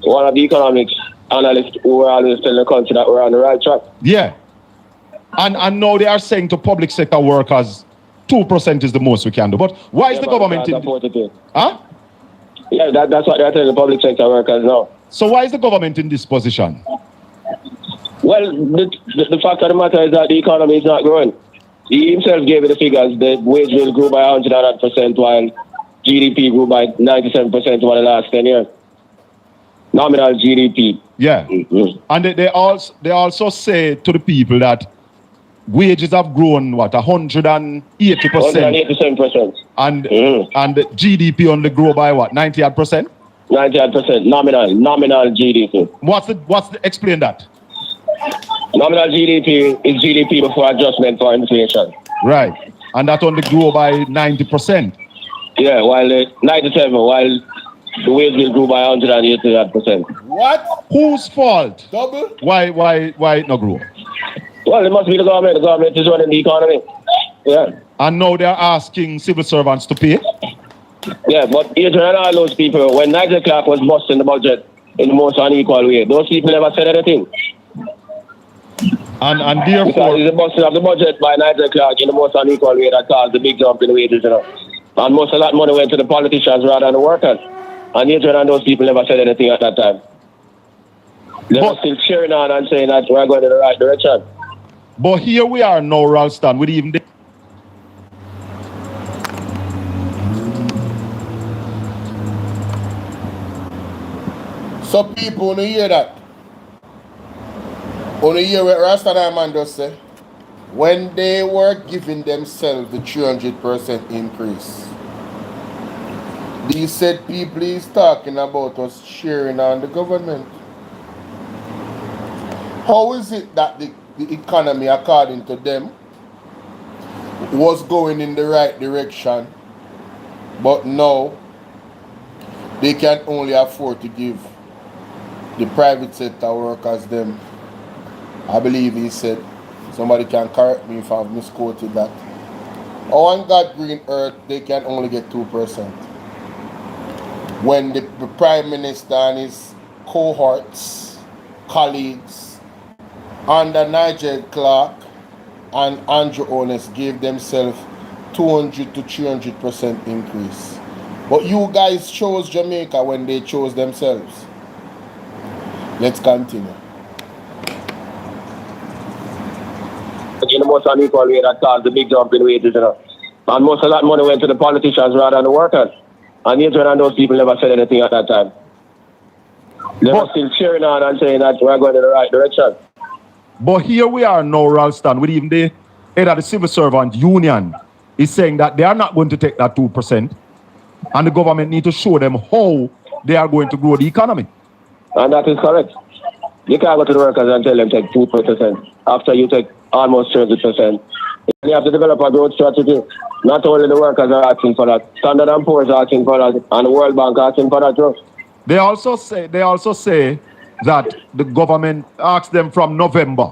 one of the economics analysts who were always telling the country that we're on the right track. Yeah. And now they are saying to public sector workers, 2% is the most we can do. But why is the government in... Huh? Yeah, that's what they're telling the public sector workers now. So why is the government in this position? Well, the fact of the matter is that the economy is not growing. He himself gave you the figures. The wage bill grew by 100% while GDP grew by 97% over the last 10 years. Nominal GDP. Yeah. Mm-hmm. And they also say to the people that wages have grown, what, 180%? 187%. And GDP only grow by what, 90%? 90%, nominal GDP. Explain that. Nominal GDP is GDP before adjustment for inflation. Right. And that only grew by 90%. Yeah, while 97, while the wage will grow by 180%. What? Whose fault? Double? Why it not grow? Well, it must be the government. The government is running the economy. Yeah. And now they're asking civil servants to pay? Yeah, but Adrian and all those people, when Nigel Clark was busting the budget in the most unequal way, those people never said anything. And therefore... Because it's the busting of the budget by Nigel Clark in the most unequal way that caused the big jump in the wages, you know. And most of that money went to the politicians rather than the workers. And Adrian and those people never said anything at that time. They were still cheering on and saying that we're going in the right direction. But here we are now, Ralston, with even the... So people wanna hear that. Wanna hear what Rasta man just say? When they were giving themselves the 300% increase, these said people is talking about us sharing on the government. How is it that the economy, according to them, was going in the right direction, but now they can only afford to give the private sector workers them, I believe he said, somebody can correct me if I've misquoted that, on God green earth they can only get 2%. When the Prime Minister and his cohorts, colleagues, under Nigel Clark and Andrew Honest gave themselves 200 to 300% increase. But you guys chose Jamaica when they chose themselves. Let's continue. In the most unequal way that caused the big jump in wages, you know. And most of that money went to the politicians rather than the workers. And Adrian and those people never said anything at that time. They were still cheering on and saying that we're going in the right direction. But here we are now, Ralston, with even the head of the civil servant union is saying that they are not going to take that 2%, and the government need to show them how they are going to grow the economy. And that is correct. You can't go to the workers and tell them take 2% after you take almost 30%. You have to develop a growth strategy. Not only the workers are asking for that, Standard & Poor's are asking for that, and the World Bank asking for that too. They also say that the government asked them from November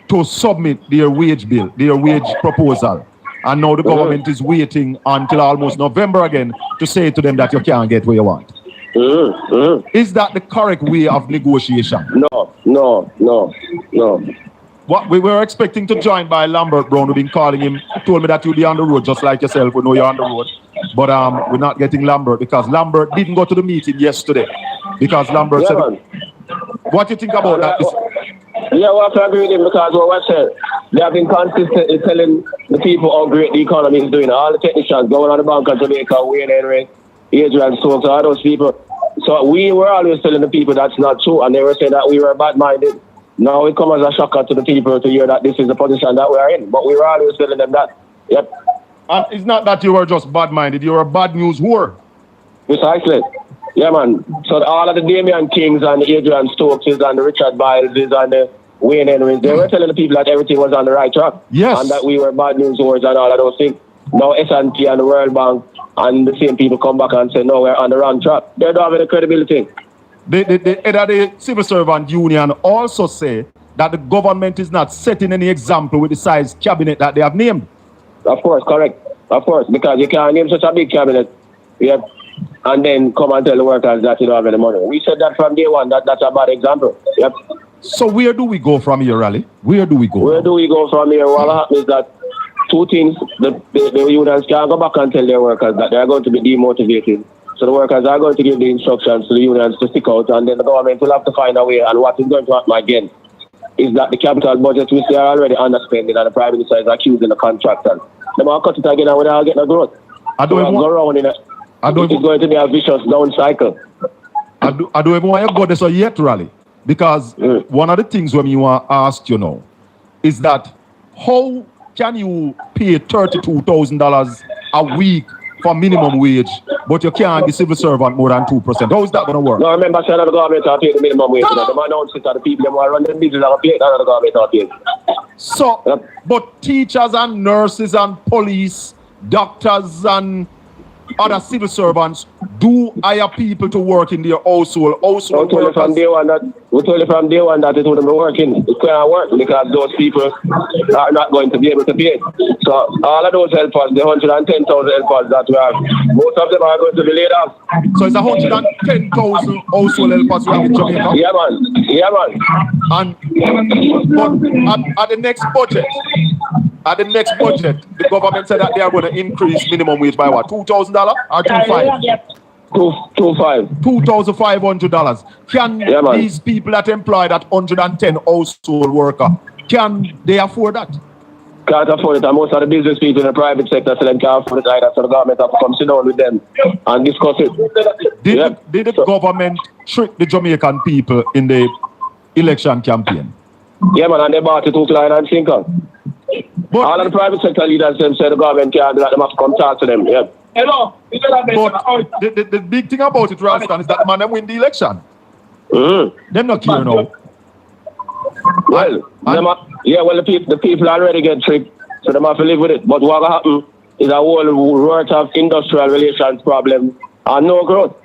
to submit their wage bill, their wage proposal. And now the government is waiting until almost November again to say to them that you can't get what you want. Is that the correct way of negotiation? No. What we were expecting to join by Lambert Brown, we've been calling him, told me that you'll be on the road just like yourself. We know you're on the road. But we're not getting Lambert because Lambert didn't go to the meeting yesterday. Because Lambert said, what do you think about that? Yeah, well, I have to agree with him because what I said, they have been consistently telling the people how great the economy is doing. All the technicians going on the bank of Jamaica, Wayne Henry, Adrian Stokes, all those people. So we were always telling the people that's not true, and they were saying that we were bad-minded. Now it comes as a shocker to the people to hear that this is the position that we are in. But we were always telling them that. Yep. And it's not that you were just bad-minded, you were a bad news whore. Precisely. Yeah, man. So all of the Damian Kings and the Adrian Stokes and the Richard Bileses and the Wayne Henrys, they were telling the people that everything was on the right track. Yes. And that we were bad news whores and all of those things. Now S&P and the World Bank and the same people come back and say, no, we're on the wrong track. They don't have any credibility. The head of the civil servant union also say that the government is not setting any example with the size cabinet that they have named. Of course, correct. Of course, because you can't name such a big cabinet. Yep. And then come and tell the workers that you don't have any money. We said that from day one, that's a bad example. Yep. So where do we go from here, Raleigh? Where do we go? Where do we go from here? What happens is that two things, the unions can't go back and tell their workers that they're going to be demotivated. So the workers are going to give the instructions to the unions to stick out, and then the government will have to find a way. And what is going to happen again is that the capital budget, which they are already underspending, and the Prime Minister is accusing the contractors, they will cut it again and we are getting a growth. It's going to be a vicious down cycle. I don't even want to go there so yet, Raleigh, because one of the things when you are asked, you know, is that how can you pay $32,000 a week for minimum wage, but you can't give civil servant more than 2%? How is that going to work? No, remember, saying that the government are paying the minimum wage. The man announced it to the people who are running business and paying that the government are paying. So, but teachers and nurses and police, doctors and other civil servants do hire people to work in their household. We told you from day one that it wouldn't be working. It couldn't work because those people are not going to be able to pay. So all of those helpers, the 110,000 helpers that we have, most of them are going to be laid off. So it's 110,000 household helpers we have in Jamaica? Yeah, man. Yeah, man. And but at the next budget, the government said that they are going to increase minimum wage by what? $2,000 or $2,500? $2,500. Can these people that employ that 110 household worker, can they afford that? Can't afford it, and most of the business people in the private sector say they can't afford it either, so the government have to come sit down with them and discuss it. Did the government trick the Jamaican people in the election campaign? Yeah, man, and they bought it hook, line, and sinker. But all of the private sector leaders them say the government can't do that, they have to come talk to them, yeah. Hello. But the big thing about it, Ralston, is that the man them win the election. Them not care now. Well, the people already get tricked, so they have to live with it. But what will happen is a whole world of industrial relations problem and no growth.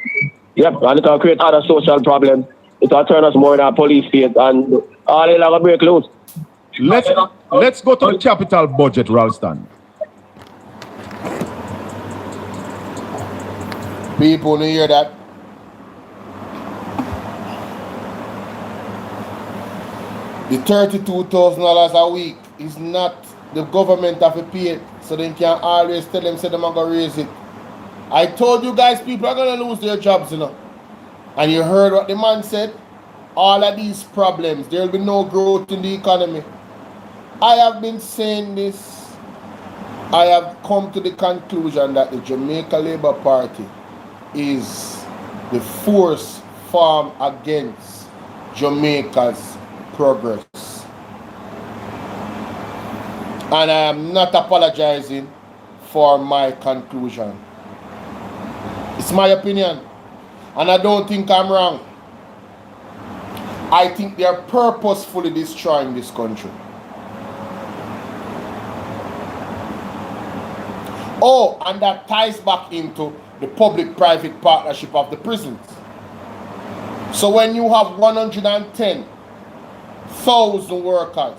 Yep, and it will create other social problems. It will turn us more into a police state, and all it will break loose. Let's go to the capital budget, Ralston. People need to hear that. The $32,000 a week is not the government have to pay it, so they can always tell them say they're going to raise it. I told you guys people are going to lose their jobs, you know. And you heard what the man said. All of these problems, there will be no growth in the economy. I have been saying this. I have come to the conclusion that the Jamaica Labour Party is the force formed against Jamaica's progress. And I am not apologizing for my conclusion. It's my opinion. And I don't think I'm wrong. I think they are purposefully destroying this country. Oh, and that ties back into the public-private partnership of the prisons. So when you have 110,000 workers,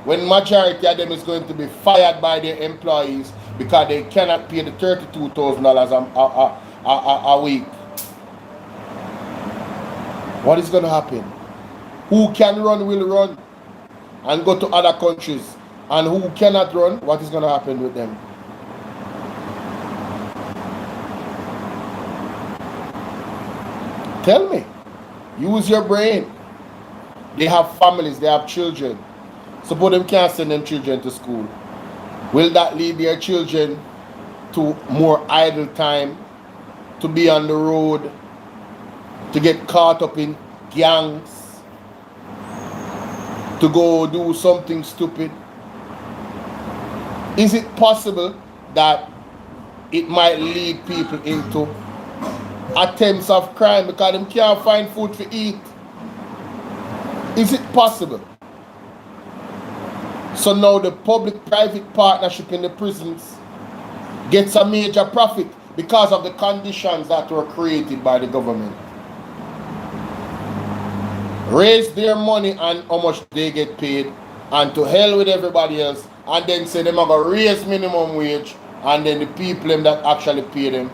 when majority of them is going to be fired by their employees because they cannot pay the $32,000 a week, what is going to happen? Who can run will run and go to other countries, and who cannot run, what is going to happen with them? Tell me. Use your brain. They have families, they have children. Suppose them can't send them children to school. Will that lead their children to more idle time, to be on the road, to get caught up in gangs, to go do something stupid? Is it possible that it might lead people into attempts of crime because them can't find food to eat? Is it possible? So now the public-private partnership in the prisons gets a major profit because of the conditions that were created by the government. Raise their money and how much they get paid, and to hell with everybody else, and then say them are going to raise minimum wage, and then the people them that actually pay them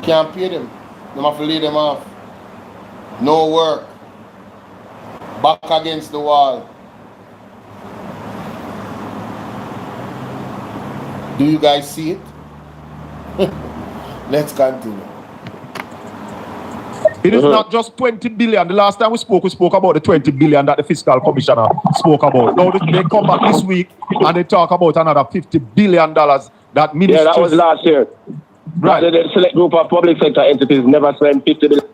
can't pay them. They have to lay them off. No work. Back against the wall. Do you guys see it? Let's continue. It is not just 20 billion. The last time we spoke about the 20 billion that the fiscal commissioner spoke about. Now they come back this week and they talk about another $50 billion that ministries... Yeah, that was last year. Right. The select group of public sector entities never spent 50 billion.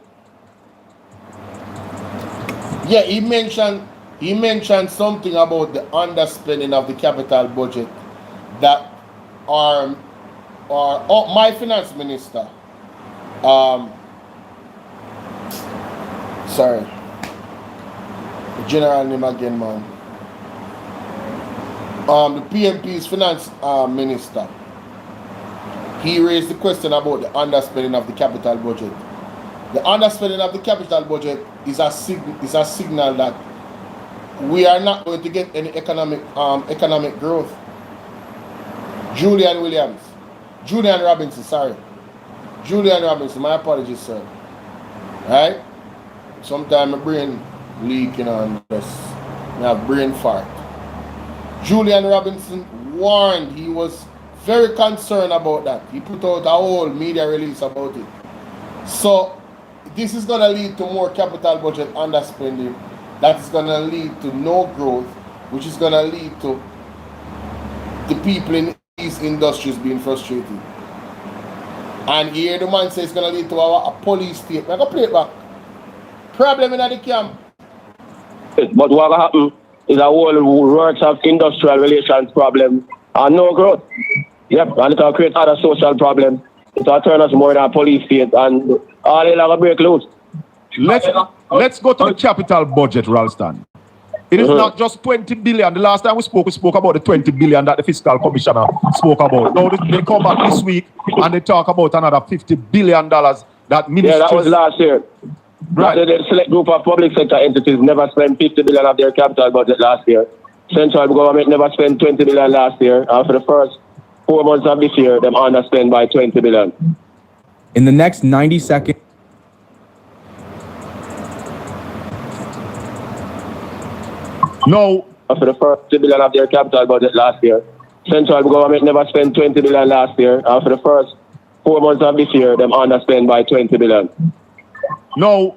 Yeah, he mentioned something about the underspending of the capital budget that my finance minister, sorry, the general name again, man. The PNP's finance minister, he raised the question about the underspending of the capital budget. The underspending of the capital budget is a signal that we are not going to get any economic growth. Julian Robinson, my apologies, sir. Right? Sometimes my brain leaking and just have brain fart. Julian Robinson warned, he was very concerned about that. He put out a whole media release about it. So this is going to lead to more capital budget underspending. That is going to lead to no growth, which is going to lead to the people in these industries being frustrated. And here the man says it's going to lead to a police state. I'm going to play it back. Problem in the camp. But what will happen is a whole works of industrial relations problem and no growth. Yep, and it will create other social problems. It will turn us more than a police state and all it will break loose. Let's go to the capital budget, Ralston. It is not just 20 billion. The last time we spoke about the 20 billion that the fiscal commissioner spoke about. Now they come back this week and they talk about another $50 billion that ministries... Yeah, that was last year. Right. The select group of public sector entities never spent 50 billion of their capital budget last year. Central government never spent 20 billion last year. And for the first 4 months of this year, them underspent by 20 billion. In the next 90 seconds... No. For the first 2 billion of their capital budget last year. Central government never spent 20 billion last year. And for the first 4 months of this year, them underspent by 20 billion. No,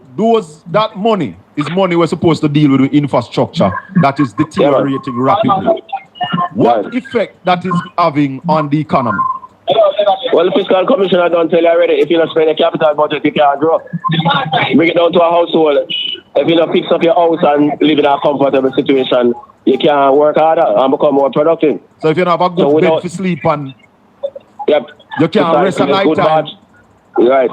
that money is money we're supposed to deal with the infrastructure that is deteriorating rapidly. What effect that is having on the economy? Well, the fiscal commissioner don't tell you already, if you don't spend a capital budget, you can't grow. Bring it down to a household. If you don't fix up your house and live in a comfortable situation, you can work harder and become more productive. So if you don't have a good bed to sleep and you can't rest at night time. Right.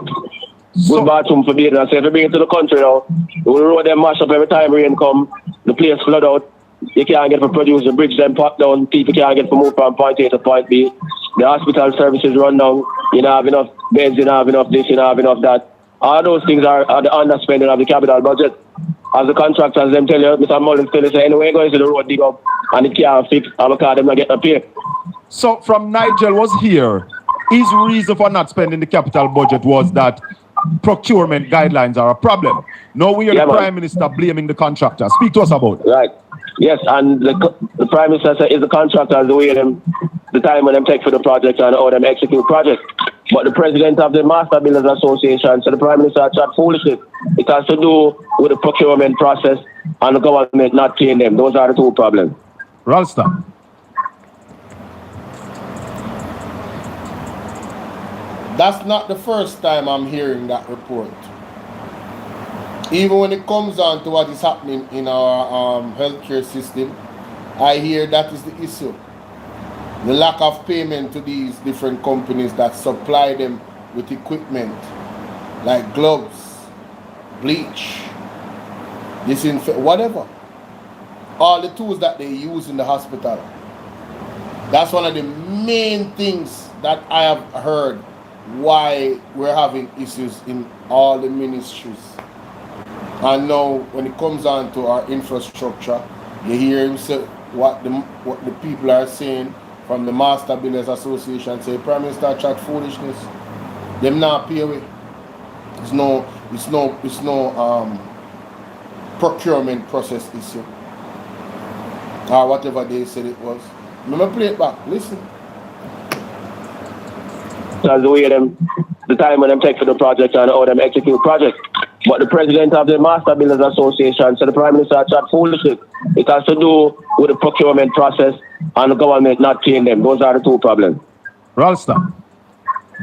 Good bathroom for bathing. So if you bring it to the country now, the road them mash up every time rain come, the place flood out. You can't get for produce, the bridge them pop down, people can't get for move from point A to point B. The hospital services run down, you don't have enough beds, you don't have enough this, you don't have enough that. All those things are the underspending of the capital budget. As the contractors, them tell you, Mr. Mullins tell you, say, anyway, going to the road dig up and it can't fix, and because them not get a pay. So from Nigel was here, his reason for not spending the capital budget was that procurement guidelines are a problem. Now we hear the Prime Minister blaming the contractor. Speak to us about it. Right. Yes, and the Prime Minister said is the contractors the way them, the time when them take for the project and how them execute project. But the President of the Master Builders Association, so the Prime Minister chat foolishly. It has to do with the procurement process and the government not paying them. Those are the two problems. Ralston. That's not the first time I'm hearing that report. Even when it comes down to what is happening in our healthcare system, I hear that is the issue. The lack of payment to these different companies that supply them with equipment like gloves, bleach, disinfect, whatever. All the tools that they use in the hospital. That's one of the main things that I have heard why we're having issues in all the ministries. And now when it comes on to our infrastructure, you hear him say what the people are saying from the Master Builders Association, say Prime Minister chat foolishness. Them not pay away. It's no procurement process issue. Or whatever they said it was. Remember, play it back, listen. That's the way the time when them take for the project and how them execute project. But the President of the Master Builders Association, so the Prime Minister chat foolishly. It has to do with the procurement process and the government not paying them. Those are the two problems. Ralston,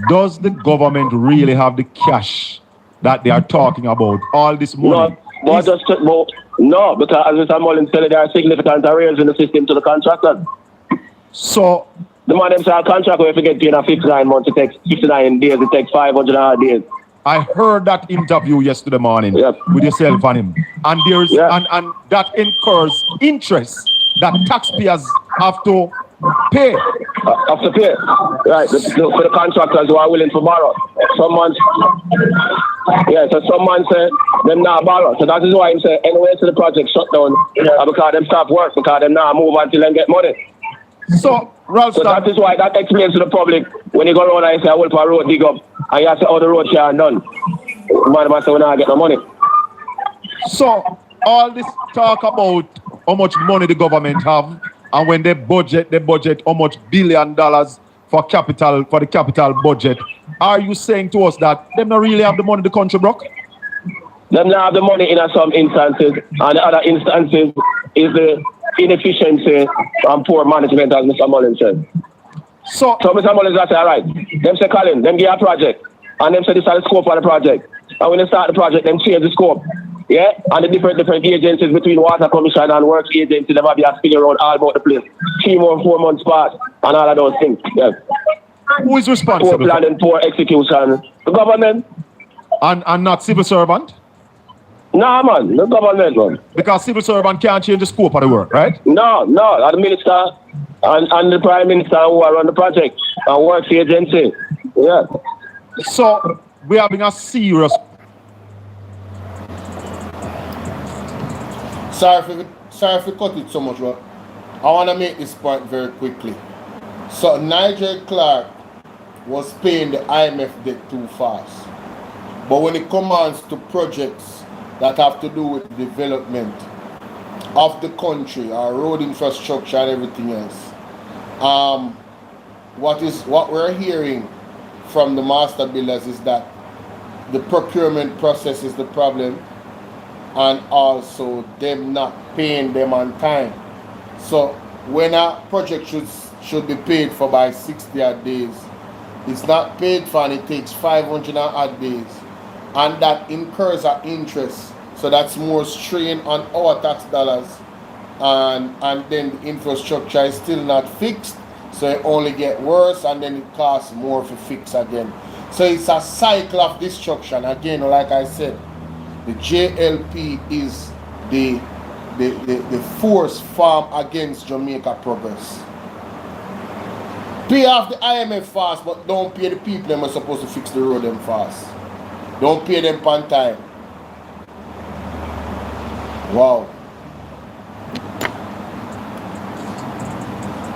does the government really have the cash that they are talking about? All this money? No, because as Mr. Mullins said, there are significant arrears in the system to the contractors. So the man them say a contract where if you get paid in 59 months, it takes 59 days, it takes 500 days. I heard that interview yesterday morning with yourself and him. And there's and that incurs interest that taxpayers have to pay. Have to pay. Right, for the contractors who are willing to borrow. Some months, so some months them not borrow. So that is why I'm saying anyway to the project shut down because them stop work, because them not move until them get money. So, Ralston, that is why that explains to the public when you go around and say I will for a road dig up and you say oh the road can't done. Man must say we not get no money. So all this talk about how much money the government have and when they budget how much $1 billion for the capital budget. Are you saying to us that they don't really have the money the country broke? Them not have the money in some instances, and the other instances is the inefficiency and poor management, as Mr. Mullins said. So Mr. Mullins say, all right, them say, Colin, them give a project, and them say this is the scope of the project. And when they start the project, them change the scope. Yeah? And the different agencies between Water Commission and Works Agency, them have been spinning around all about the place. 3 months, 4 months past, and all of those things. Yeah. Who is responsible? Poor planning, poor execution. The government. And not civil servant? Nah, man, the government, man. Because civil servant can't change the scope of the work, right? No, the minister and the prime minister who are on the project and Works Agency. Yeah. So we're having a serious. Sorry if we cut it so much, but I want to make this point very quickly. So Nigel Clark was paying the IMF debt too fast. But when it comes to projects that have to do with development of the country, our road infrastructure and everything else, what we're hearing from the master builders is that the procurement process is the problem, and also them not paying them on time. So when a project should be paid for by 60 odd days, it's not paid for and it takes 500 odd days, and that incurs an interest. So that's more strain on our tax dollars, and then the infrastructure is still not fixed, so it only get worse, and then it costs more to fix again. So it's a cycle of destruction. Again, like I said, the JLP is the force farm against Jamaica progress. Pay off the IMF fast, but don't pay the people that are supposed to fix the road them fast. Don't pay them on time. Wow.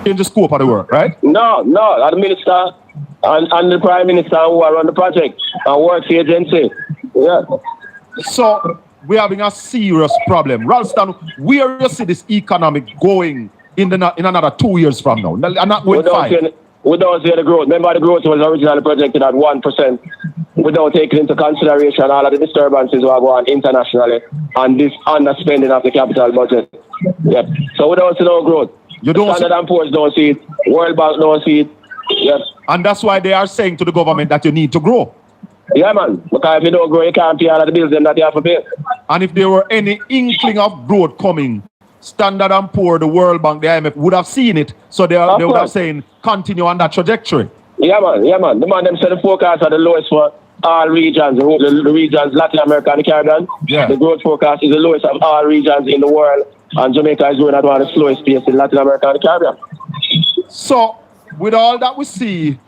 In the scope of the work, right? No, the minister and the prime minister who are on the project and Works Agency. Yeah. So we're having a serious problem. Ralston, where you see this economic going in another 2 years from now? I'm not going 5. We don't see the growth. Remember, the growth was originally projected at 1%. Without taking into consideration all of the disturbances that are going on internationally and this underspending of the capital budget. Yep. So we don't see no growth. You don't Standard & Poor's don't see it. World Bank don't see it. Yep. And that's why they are saying to the government that you need to grow. Yeah, man. Because if you don't grow, you can't pay all of the bills that you have to pay. And if there were any inkling of growth coming, Standard & Poor, the World Bank, the IMF would have seen it. So they would have saying, continue on that trajectory. Yeah, man. The man them said the forecast are the lowest for all regions, the regions, Latin America and the Caribbean. Yeah. The growth forecast is the lowest of all regions in the world. And Jamaica is going at one of the slowest pace in Latin America and the Caribbean. So, with all that we see,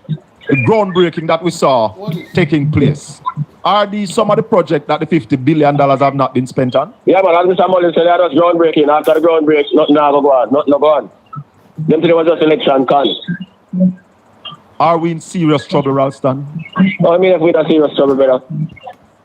the groundbreaking that we saw taking place, are these some of the projects that the $50 billion have not been spent on? Yeah, man, as Mr. Mullins said, that was groundbreaking. After the groundbreak, nothing will go on. Nothing will go on. Them today was just election con. Are we in serious trouble, Ralston? No, I mean, if we're in serious trouble, brother.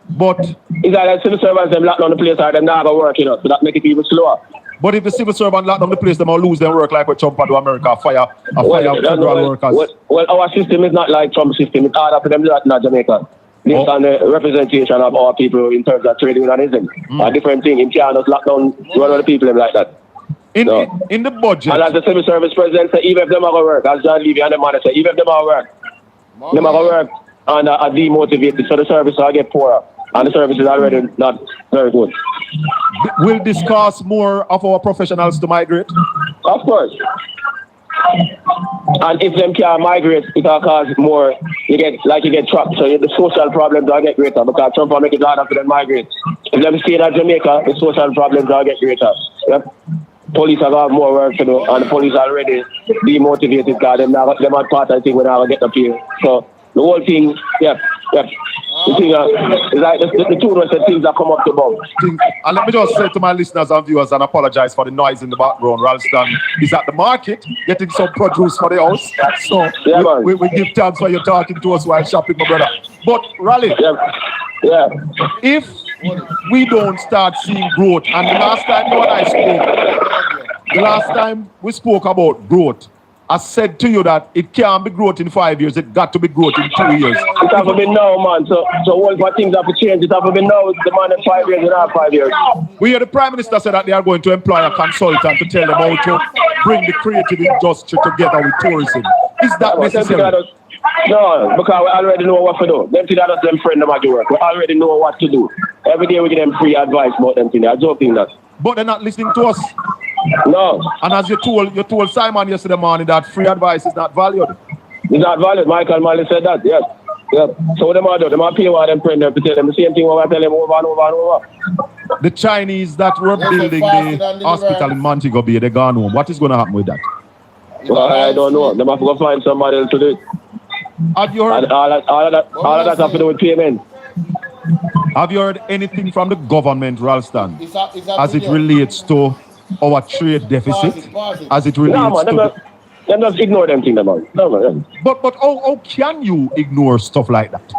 But it's like civil servants, them locked down the place, or them not work, so that make it even slower. But if the civil servant lock down the place, they will lose their work like we Trump to America, fire federal workers. Well, our system is not like Trump's system. It's harder for them to do that in Jamaica. Based on the representation of our people in terms of trade unionism. A different thing. In China, lock down one of the people like that. In the budget. And as the civil service president said, even if them are going to work, as John Levy and the man said, even if them are going to work, them are going to work and are demotivated, so the service will get poorer. And the service is already not very good. Will this cause more of our professionals to migrate? Of course. And if them can't migrate, it will cause more, you get trapped. So the social problems will get greater because Trump will make it harder for them to migrate. If them stay in Jamaica, the social problems will get greater. Yep. police have got more work to do, and the police already demotivated because them are part of the thing when I get up here. So the whole thing, yep. The thing is like the two of the things that come up to bomb. And let me just say to my listeners and viewers and apologize for the noise in the background. Ralston is at the market getting some produce for the house. So we give thanks for you talking to us while shopping, my brother. But Raleigh, if we don't start seeing growth, and the last time we spoke about growth, I said to you that it can't be growth in 5 years, it got to be growth in 2 years. It has to be now, man. So all for things have to change. It has to be now. It's the man in 5 years and not 5 years. We hear the Prime Minister say that they are going to employ a consultant to tell them how to bring the creative industry together with tourism. Is that necessary? No, because we already know what to do. Them things are them friend them at the work. We already know what to do. Every day we give them free advice about them things. I'm joking that. But they're not listening to us. No. And as you told Simon yesterday morning that free advice is not valued. It's not valued. Michael Malley said that, yes. So what them are doing? Them are paying what them friend them to tell them the same thing what I tell them over and over and over. The Chinese that were building the hospital in Montego Bay, they gone home. What is going to happen with that? Well, I don't know. They have to go find somebody else to do it. Have you heard? All of that have to do with payment. Have you heard anything from the government, Ralston, as it relates to our trade deficit? As it relates to... Them just ignore them things about it. No. But how can you ignore stuff like that?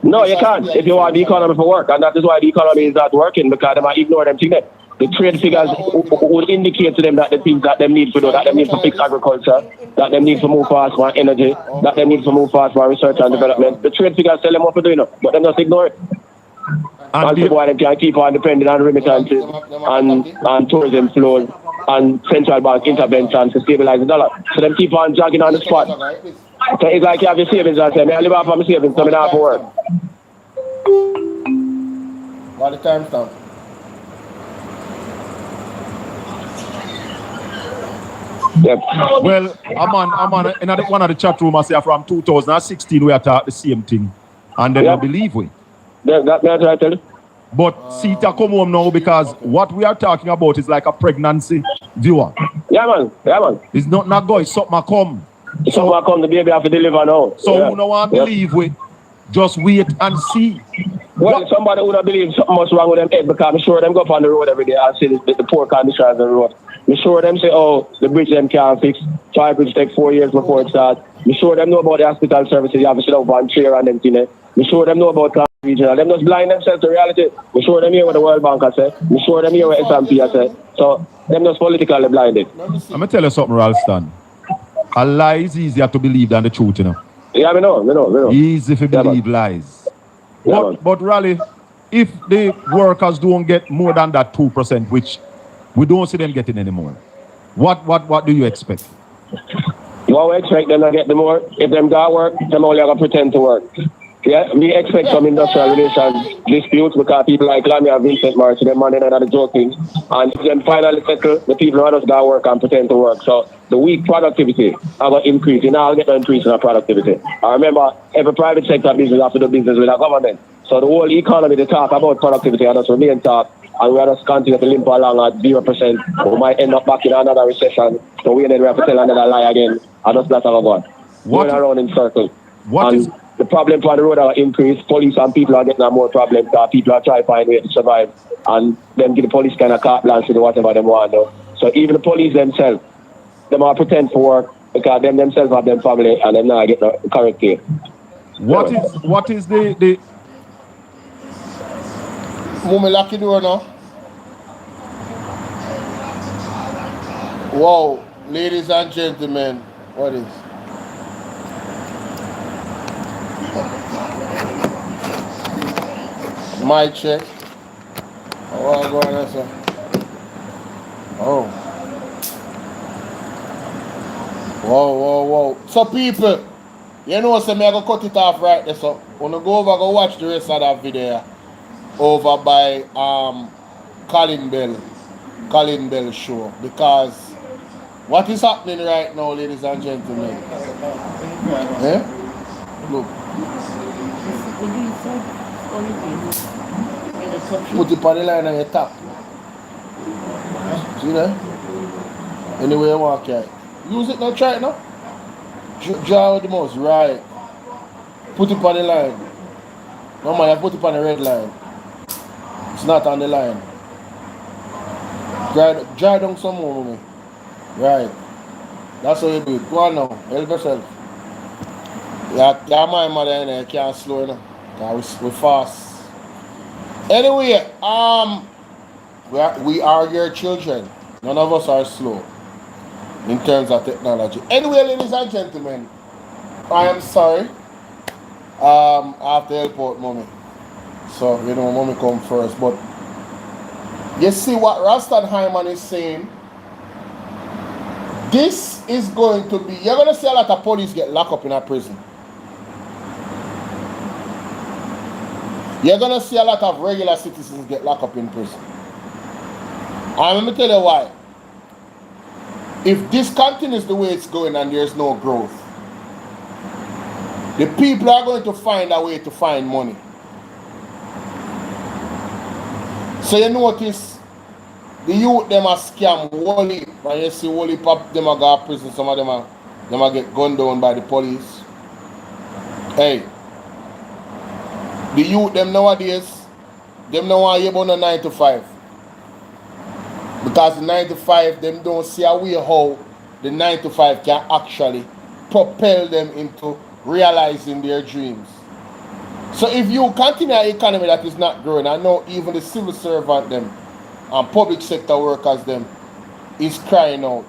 No, you can't. If you want the economy to work, and that is why the economy is not working, because they might ignore them things. The trade figures would indicate to them that the things that they need to do, that they need to fix agriculture, that they need to move fast for energy, that they need to move fast for research and development. The trade figures tell them what to do, but they just ignore it. And people why they can keep on depending on remittances and tourism flows and central bank interventions to stabilize the dollar. So them keep on jogging on the spot. So it's like you have your savings and say, I live off of my savings, so I don't have to work. What the time stamp? Yep. Well, I'm on in one of the chat room I say from 2016 we are talking the same thing. And then I believe we. That's what I tell you. But Sita come home now because what we are talking about is like a pregnancy viewer. Yeah man. It's not going, something come. Something come, the baby have to deliver now. So who no want to believe we? Just wait and see. Well, somebody would have believed something was wrong with them head because I'm sure them go up on the road every day and see the poor conditions of the road. I'm sure them say, oh, the bridge them can't fix. Try bridge take 4 years before it starts. I'm sure them know about the hospital services. You have to sit up on chair and them thing. I'm sure them know about class regional. Them just blind themselves to reality. I'm sure them hear what the World Bank has said. I'm sure them hear what S&P has said. So them just politically blinded. I'm going to tell you something, Ralston. A lie is easier to believe than the truth, you know. Yeah, we know. Easy to believe lies. But Raleigh, if the workers don't get more than that 2%, which we don't see them getting anymore, what do you expect? You expect them to get the more. If them got work, them only have to pretend to work. Yeah, we expect some industrial relations disputes because people like Lamia and Vincent March, them money and other joking. And then finally settle, the people who just got work and pretend to work. So the weak productivity have an increase. You now get an increase in our productivity. I remember every private sector business have to do business with our government. So the whole economy, they talk about productivity and just remain talk. And we are just continue to limp along at 0%. We might end up back in another recession. So we have to tell another lie again. And just let our go. Going around in circles. The problem for the road are increased. Police and people are getting more problems because people are trying to find ways to survive. And then give the police kind of carte blanche to do whatever they want to do. So even the police themselves, they might pretend for work because them themselves have them family and them not get the correct care. What is the Mummy lock the door now. Wow, ladies and gentlemen, what is? My check. Oh, I'm going on, sir. Oh. Whoa. So people, you know, so me I go cut it off right there. So when I go over, go watch the rest of that video over by Colin Bell show, because what is happening right now, ladies and gentlemen? Look. Put it on the line on your top. See that? Anyway you want carry. Use it now, try it now. Draw with the mouse, right. Put it on the line. No man, I put it on the red line. It's not on the line. Dry down some more with me. Right. That's how you do it. Go on now. Help yourself. Yeah, my mother in there. You can't slow enough. We're fast. Anyway, we are your children. None of us are slow in terms of technology. Anyway, ladies and gentlemen, I am sorry. I have to help out mommy. So, you know, mommy come first. But you see what Rastanheimer is saying? This is going to be, you're going to see a lot of police get locked up in a prison. You're going to see a lot of regular citizens get locked up in prison. And let me tell you why. If this continues the way it's going and there's no growth, the people are going to find a way to find money. So you notice the youth them are scam Wally, and you see Wally pop them are go to prison, some of them are get gunned down by the police. Hey, the youth them nowadays, them don't want you about no 9 to 5. Because the 9 to 5, them don't see a way how the 9 to 5 can actually propel them into realizing their dreams. So if you continue an economy that is not growing, I know even the civil servant them and public sector workers them is crying out.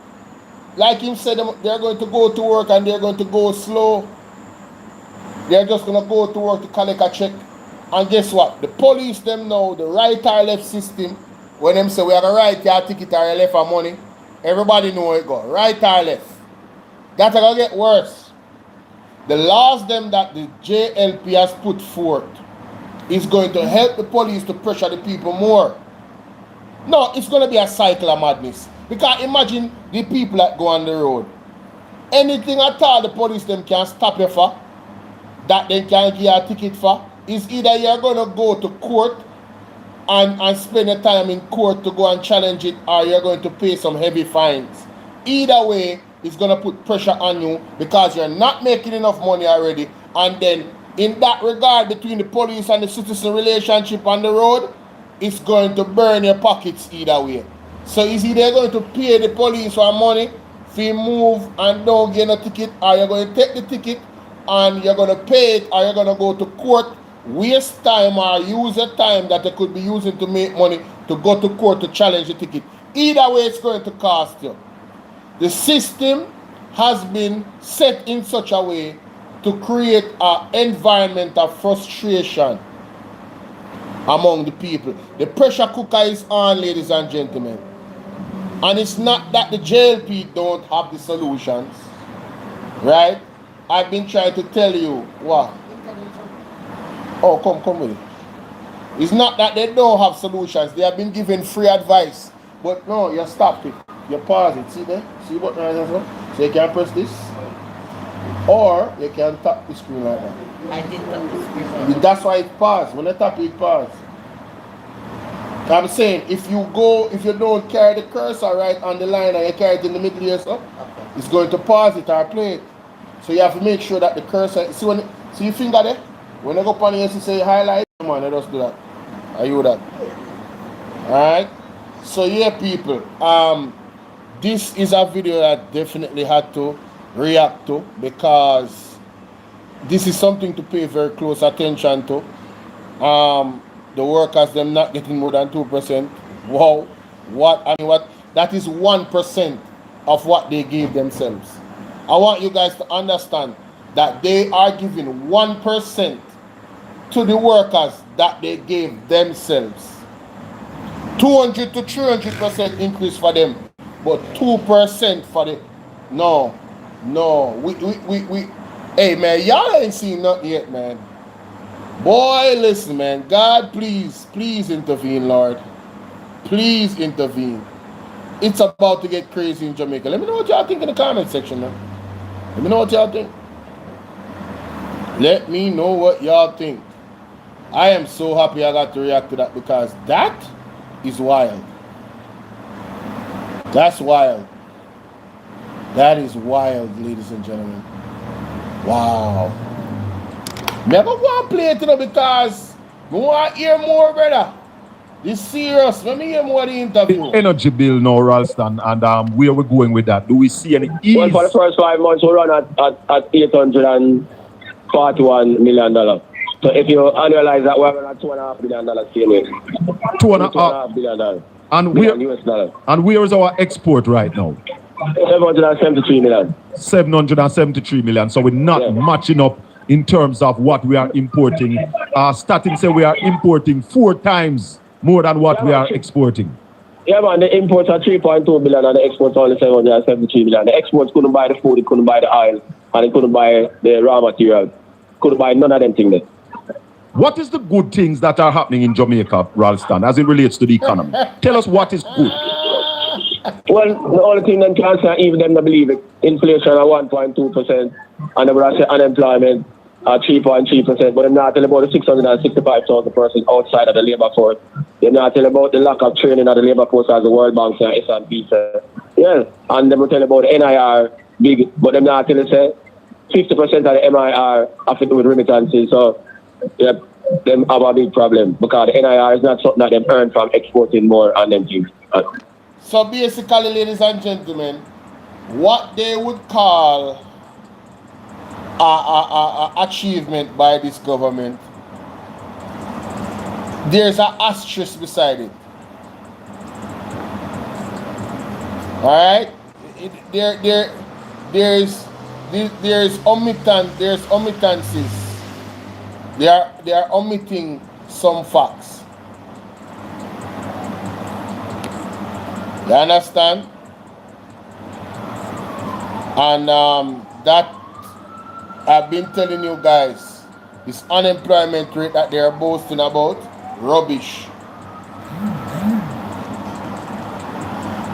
Like him said, they're going to go to work and they're going to go slow. They're just going to go to work to collect a check. And guess what? The police them know the right or left system. When them say we have a right your ticket or left for money, everybody know it go. Right or left. That's going to get worse. The laws them that the JLP has put forth is going to help the police to pressure the people more. No, it's going to be a cycle of madness. Because imagine the people that go on the road. Anything at all the police them can stop you for, that they can give you a ticket for, is either you're going to go to court and spend your time in court to go and challenge it, or you're going to pay some heavy fines. Either way, it's going to put pressure on you because you're not making enough money already. And then in that regard, between the police and the citizen relationship on the road, it's going to burn your pockets either way. So is either going to pay the police for money if you move and don't get a ticket, or you're going to take the ticket and you're going to pay it, or you're going to go to court, waste time, or use your time that you could be using to make money to go to court to challenge the ticket. Either way, it's going to cost you. The system has been set in such a way to create an environment of frustration among the people. The pressure cooker is on, ladies and gentlemen. And it's not that the JLP don't have the solutions, right? I've been trying to tell you what. Oh, come with it. It's not that they don't have solutions. They have been given free advice. But no, you stop it. You pause it. See there? See what right now? So you can press this. Or you can tap the screen like that. I did tap the screen. That's why it paused. When you tap it, pause. I'm saying if you don't carry the cursor right on the line and you carry it in the middle here, so it's going to pause it or play it. So you have to make sure that the cursor, see your finger there? When you go up on here, you say highlight, come on, let us do that. Are you that? Alright? So yeah, people, this is a video that definitely had to react to because this is something to pay very close attention to. The workers them not getting more than 2%. Wow. What that is 1% of what they gave themselves. I want you guys to understand that they are giving 1% to the workers that they gave themselves. 200 to 300% increase for them, but 2% for the no. We hey man, y'all ain't seen nothing yet, man. Boy, listen, man. God, please intervene, Lord. Please intervene. It's about to get crazy in Jamaica. Let me know what y'all think in the comment section, man. Let me know what y'all think. Let me know what y'all think. I am so happy I got to react to that because that is wild. That's wild. That is wild, ladies and gentlemen. Wow. Never go and play it, you know, because we want to hear more, brother. This serious. Let me hear more of the interview. Energy bill now, Ralston, and where we're going with that? Do we see any ease? Well, for the first 5 months, we run at $841 million. So if you annualize that, we're at $2.5 billion same way. $2.5 billion. And where is our export right now? 773 million. 773 million. So we're not matching up in terms of what we are importing. Starting say we are importing 4 times more than what we are exporting. Yeah, man, the imports are 3.2 billion and the exports are only 773 million. The exports couldn't buy the food, it couldn't buy the oil, and it couldn't buy the raw materials. Couldn't buy none of them things. What is the good things that are happening in Jamaica, Ralston, as it relates to the economy? Tell us what is good. Well, the only thing them can say, even them don't believe it, inflation at 1.2%, and they will say unemployment at 3.3%, but they're not telling about the 665,000 persons outside of the labour force. They're not telling about the lack of training of the labour force as the World Bank and S&P say. Yeah, and they will tell about the NIR big, but they're not telling say 50% of the MIR have to do with remittances, so yeah, them have a big problem because the NIR is not something that they earn from exporting more and them things. So basically, ladies and gentlemen, what they would call a achievement by this government, there's an asterisk beside it. All right, there's omittances. They are omitting some facts. You understand? And that I've been telling you guys, this unemployment rate that they're boasting about, rubbish.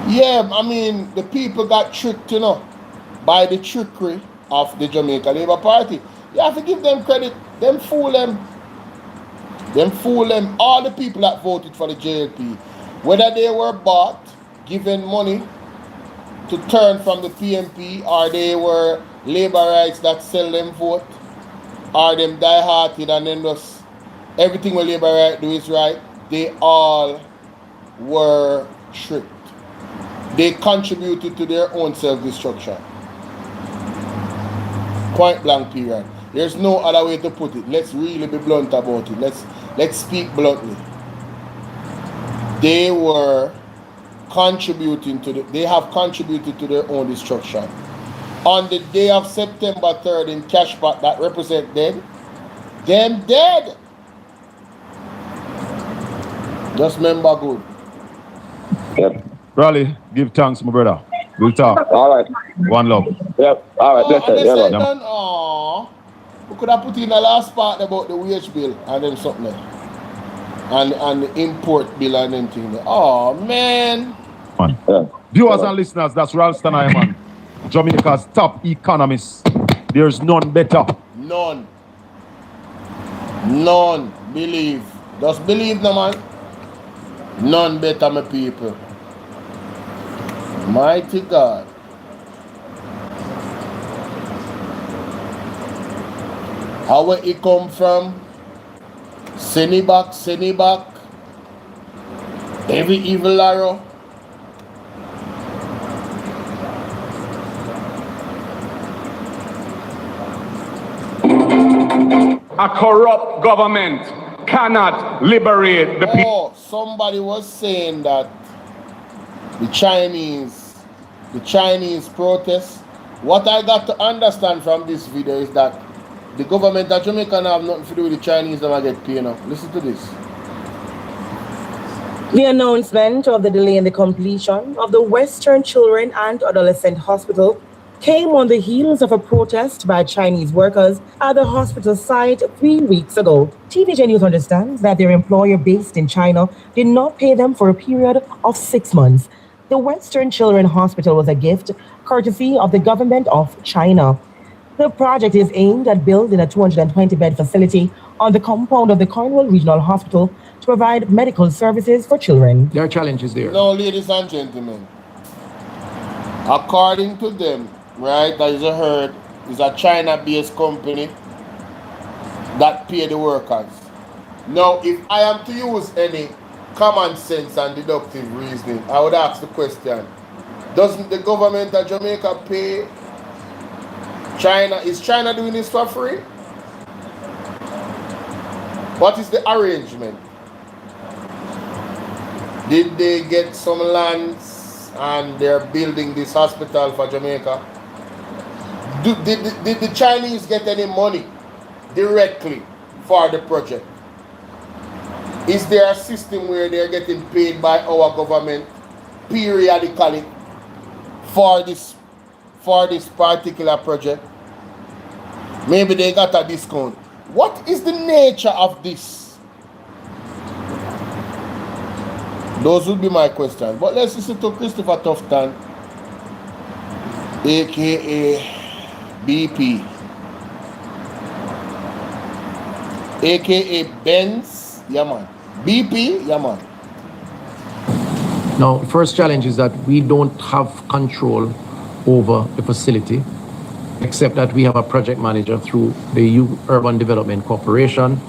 Yeah, I mean, the people got tricked, you know, by the trickery of the Jamaica Labour Party. You have to give them credit. Them fool them. All the people that voted for the JLP, whether they were bought, given money to turn from the PMP, or they were Labourites that sell them vote, or them die-hearted and then just everything what Labourite do is right, they all were tricked. They contributed to their own self-destruction. Point blank period. There's no other way to put it. Let's really be blunt about it. Let's speak bluntly. They have contributed to their own destruction. On the day of September 3rd in Cashback that represent dead, them dead. Just remember good. Yep. Raleigh, give thanks, my brother. We'll talk. All right. One love. Yep. All right. That's it. Yeah, man. We could have put in the last part about the wage bill and then something there. And the import bill and them thing there. Oh, man. Yeah. Viewers and listeners, that's Ralston Iman, Jamaica's top economist. There's none better. None. Believe. Just believe, no man. None better, my people. Mighty God. How where he come from? Send it back. Every evil arrow. A corrupt government cannot liberate the people. Oh, somebody was saying that the Chinese protest. What I got to understand from this video is that the government of Jamaica have nothing to do with the Chinese that get paid now. Listen to this. The announcement of the delay in the completion of the Western Children and Adolescent Hospital came on the heels of a protest by Chinese workers at the hospital site 3 weeks ago. TVJ News understands that their employer based in China did not pay them for a period of 6 months. The Western Children Hospital was a gift courtesy of the government of China. The project is aimed at building a 220-bed facility on the compound of the Cornwall Regional Hospital to provide medical services for children. There are challenges there. Now, ladies and gentlemen, According to them, right, as you heard, is a China-based company that pay the workers. Now, if I am to use any common sense and deductive reasoning, I would ask the question, doesn't the government of Jamaica pay China? Is China doing this for free? What is the arrangement? Did they get some lands and they're building this hospital for Jamaica? Did the Chinese get any money directly for the project? Is there a system where they're getting paid by our government periodically for this particular project? Maybe they got a discount. What is the nature of this? Those would be my questions. But let's listen to Christopher Tufton, aka BP, aka Benz, yeah man. BP, yeah man. Now, the first challenge is that we don't have control over the facility, except that we have a project manager through the Urban Development Corporation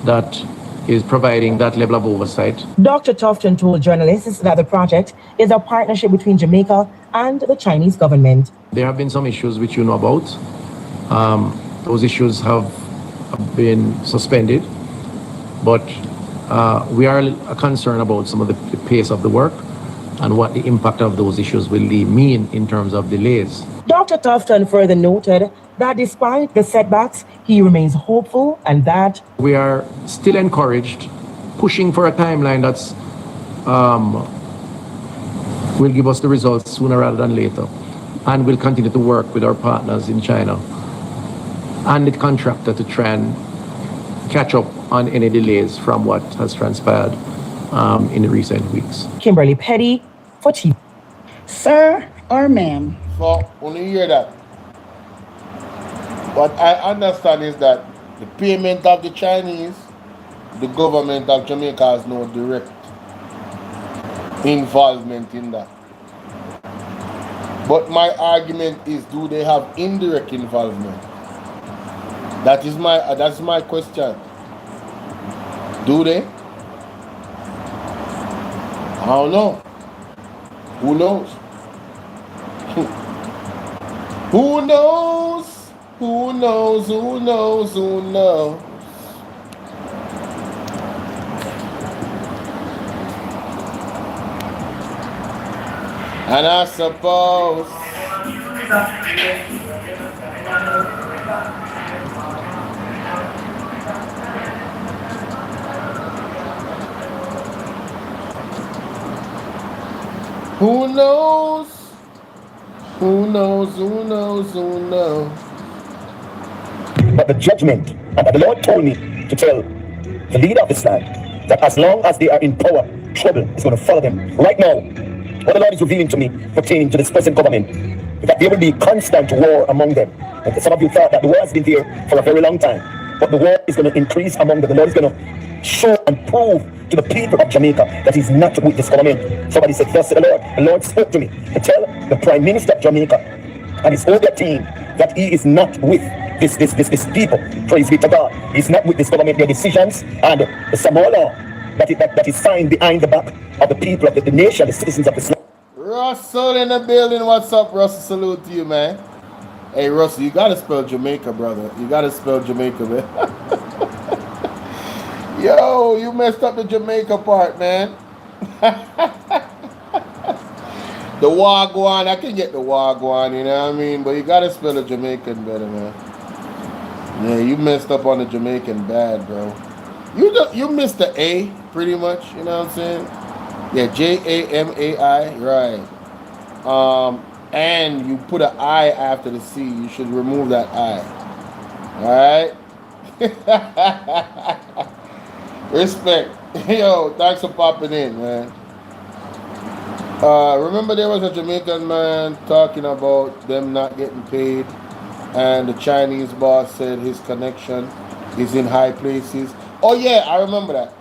that is providing that level of oversight. Dr. Tufton told journalists that the project is a partnership between Jamaica and the Chinese government. There have been some issues which you know about. Those issues have been suspended, but we are concerned about some of the pace of the work and what the impact of those issues will mean in terms of delays. Dr. Tufton further noted that despite the setbacks, he remains hopeful and that we are still encouraged, pushing for a timeline that's will give us the results sooner rather than later, and we'll continue to work with our partners in China and the contractor to try and catch up on any delays from what has transpired in the recent weeks. Kimberly Petty for Chief. Sir or ma'am? So, when you hear that, what I understand is that the payment of the Chinese, the government of Jamaica has no direct involvement in that. But my argument is, do they have indirect involvement? That's my question. Do they? I don't know. Who knows? Who knows? Who knows? Who knows? Who knows? And I suppose who knows? Who knows? Who knows? Who knows? But the judgment, and the Lord told me to tell the leader of this land that as long as they are in power, trouble is going to follow them. Right now, what the Lord is revealing to me pertaining to this present government is that there will be constant war among them. And some of you thought that the war has been there for a very long time, but the war is going to increase among them. The Lord is going to show and prove to the people of Jamaica that he's not with this government. Somebody said, thus said the Lord. The Lord spoke to me to tell the Prime Minister of Jamaica and his whole team that he is not with this people. Praise be to God. He's not with this government, their decisions, and the Samoa law that is signed behind the back of the people of the nation, the citizens of this land. Russell in the building. What's up, Russell? Salute to you, man. Hey, Russell, you gotta spell Jamaica, brother. You gotta spell Jamaica, man. Yo, you messed up the Jamaica part, man. The Wagwan, I can get the Wagwan, you know what I mean? But you gotta spell the Jamaican better, man. Yeah, you messed up on the Jamaican bad, bro. You missed the A, pretty much, you know what I'm saying? Yeah, Jamai, right. And you put an I after the C. You should remove that I. Alright? Respect. Yo, thanks for popping in, man. Remember there was a Jamaican man talking about them not getting paid, and the Chinese boss said his connection is in high places. Oh yeah, I remember that.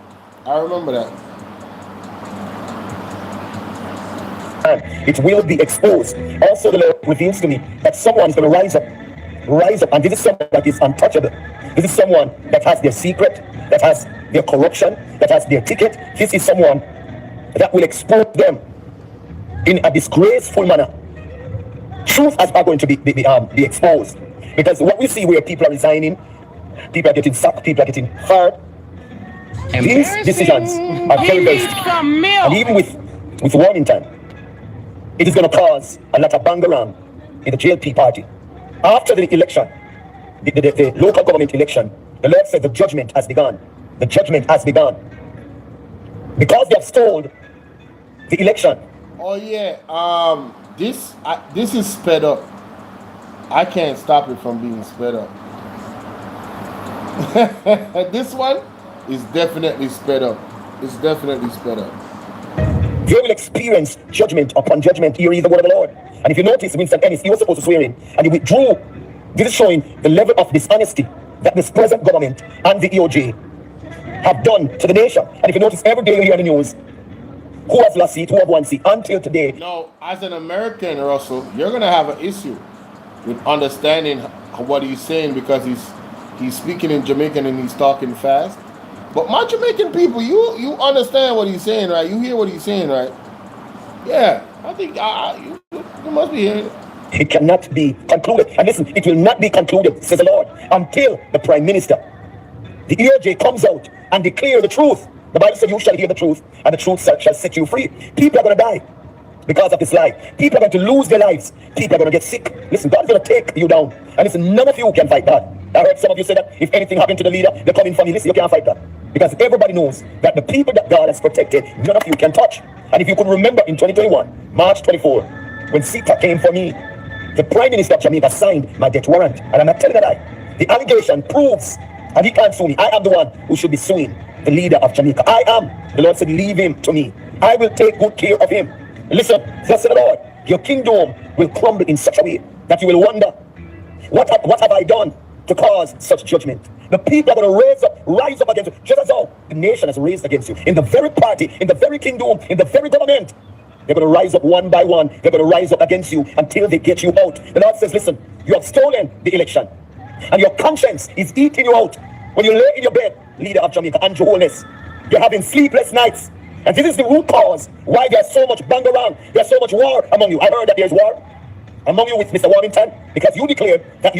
time, it will be exposed. Also, the Lord reveals to me that someone's going to rise up, and this is someone that is untouchable. This is someone that has their secret, that has their corruption, that has their ticket. This is someone that will expose them in a disgraceful manner. Truth are going to be exposed. Because what we see where people are resigning, people are getting sacked, people are getting fired. These decisions are very, very sticky. And even with warning time, it is going to cause a lot of bang around in the JLP party. After the election, the local government election, the Lord said the judgment has begun. The judgment has begun. Because they have stole the election. Oh yeah, this is sped up. I can't stop it from being sped up. This one is definitely sped up. It's definitely sped up. They will experience judgment upon judgment. Here is the word of the Lord. And if you notice, Winston Ennis, he was supposed to swear in, and he withdrew. This is showing the level of dishonesty that this present government and the EOJ have done to the nation. And if you notice, every day you hear the news, who has lost seat, who have won seat, until today. No, as an American, Russell, you're going to have an issue with understanding what he's saying, because he's speaking in Jamaican and he's talking fast. But my Jamaican people, you understand what he's saying, right? You hear what he's saying, right? Yeah, I think you must be hearing it. It cannot be concluded. And listen, it will not be concluded, says the Lord, until the Prime Minister, the EOJ, comes out and declare the truth. The Bible said, you shall hear the truth, and the truth shall set you free. People are going to die because of this lie. People are going to lose their lives. People are going to get sick. Listen, God's going to take you down. And listen, none of you can fight God. I heard some of you say that if anything happened to the leader, they're coming for me. Listen, you can't fight that. Because everybody knows that the people that God has protected, none of you can touch. And if you could remember in 2021, March 24, when CETA came for me, the Prime Minister of Jamaica signed my death warrant. And I'm not telling a lie. The allegation proves, and he can't sue me. I am the one who should be suing the leader of Jamaica. I am. The Lord said, leave him to me. I will take good care of him. Listen, thus said the Lord, your kingdom will crumble in such a way that you will wonder, what have I done to cause such judgment? The people are going to rise up against you, just as how the nation has raised against you. In the very party, in the very kingdom, in the very government, they're going to rise up one by one. They're going to rise up against you until they get you out. The Lord says, listen, you have stolen the election, and your conscience is eating you out. When you lay in your bed, leader of Jamaica, and Johannes, you're having sleepless nights. And this is the root cause why there's so much bang around. There's so much war among you. I heard that there's war among you with Mr. Warrington, because you declared that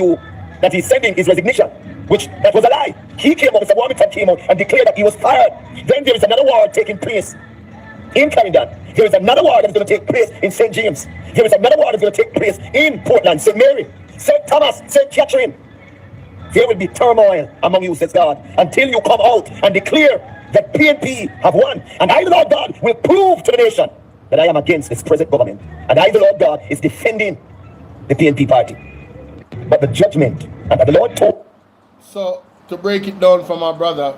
he's sending his resignation, which that was a lie. He came out, Mr. Warrington came out and declared that he was fired. Then there is another war taking place in Clarendon. There is another war that is going to take place in St. James. There is another war that is going to take place in Portland, St. Mary, St. Thomas, St. Catherine. There will be turmoil among you, says God, until you come out and declare that PNP have won. And I, the Lord God, will prove to the nation that I am against this present government. And I, the Lord God, is defending the PNP party. But the judgment, and the Lord told. So, to break it down for my brother,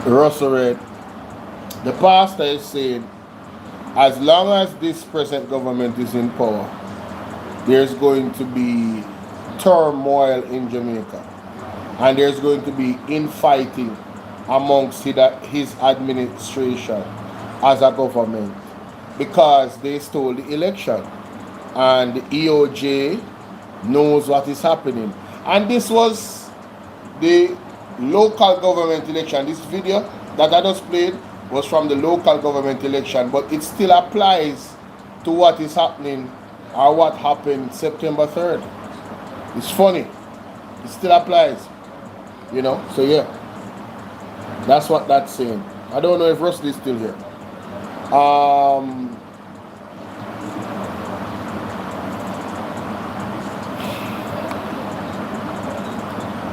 Russell Red, the pastor is saying, as long as this present government is in power, there's going to be turmoil in Jamaica. And there's going to be infighting amongst his administration as a government, because they stole the election. And the EOJ knows what is happening. And this was the local government election. This video that I just played was from the local government election, but it still applies to what is happening or what happened September 3rd. It's funny. It still applies. You know? So yeah. That's what that's saying. I don't know if Russell is still here.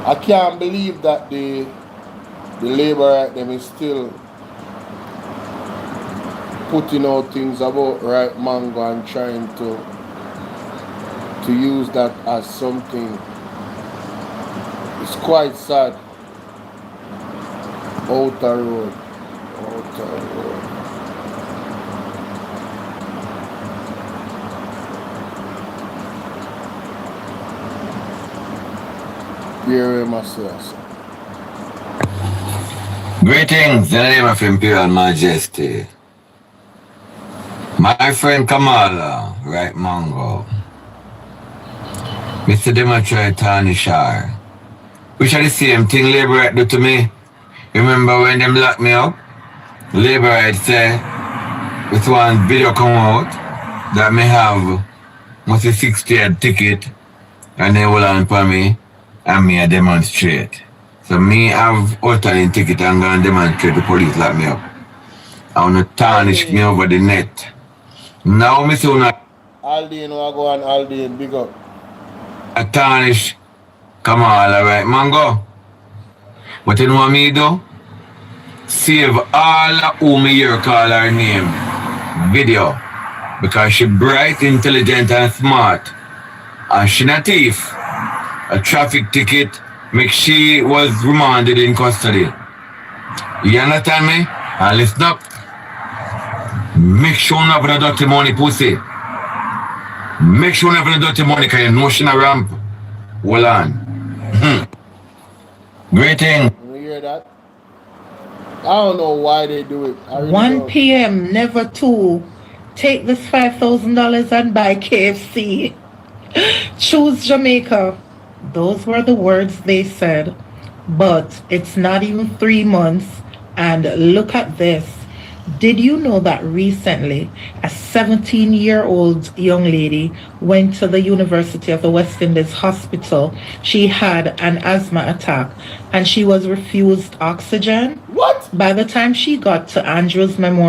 I can't believe that the Labour them is still putting out things about right mango and trying to use that as something. It's quite sad. Outer road. Here myself. Greetings in the name of Imperial Majesty. My friend Kamala, right, Mongo. Mr. Demonstrate tarnish her. Which are the same thing Labour do to me. Remember when them locked me up? Labour say, with one video come out, that me have must a 60 ticket, and they will on for me, and me a demonstrate. So me have alternate ticket and go and demonstrate the police lock me up. I want to tarnish me over the net. Now me see una Aldine, go on Aldine, big up. a tarnish Kamala, right, Mango? What you know what me do? Save all who me hear call her name. Video. Because she bright, intelligent, and smart. And she not thief. A traffic ticket make she was remanded in custody. You understand me? And listen up. Make sure you have no dirty money, pussy. Make sure you have no dirty money, because you know she not ramp. Hold on. Great thing. You hear that? I don't know why they do it. I really 1 don't. p.m., never 2. Take this $5,000 and buy KFC. Choose Jamaica. Those were the words they said. But it's not even 3 months. And look at this. Did you know that recently a 17-year-old young lady went to the University of the West Indies hospital? She had an asthma attack and she was refused oxygen. What? By the time she got to Andrews Memorial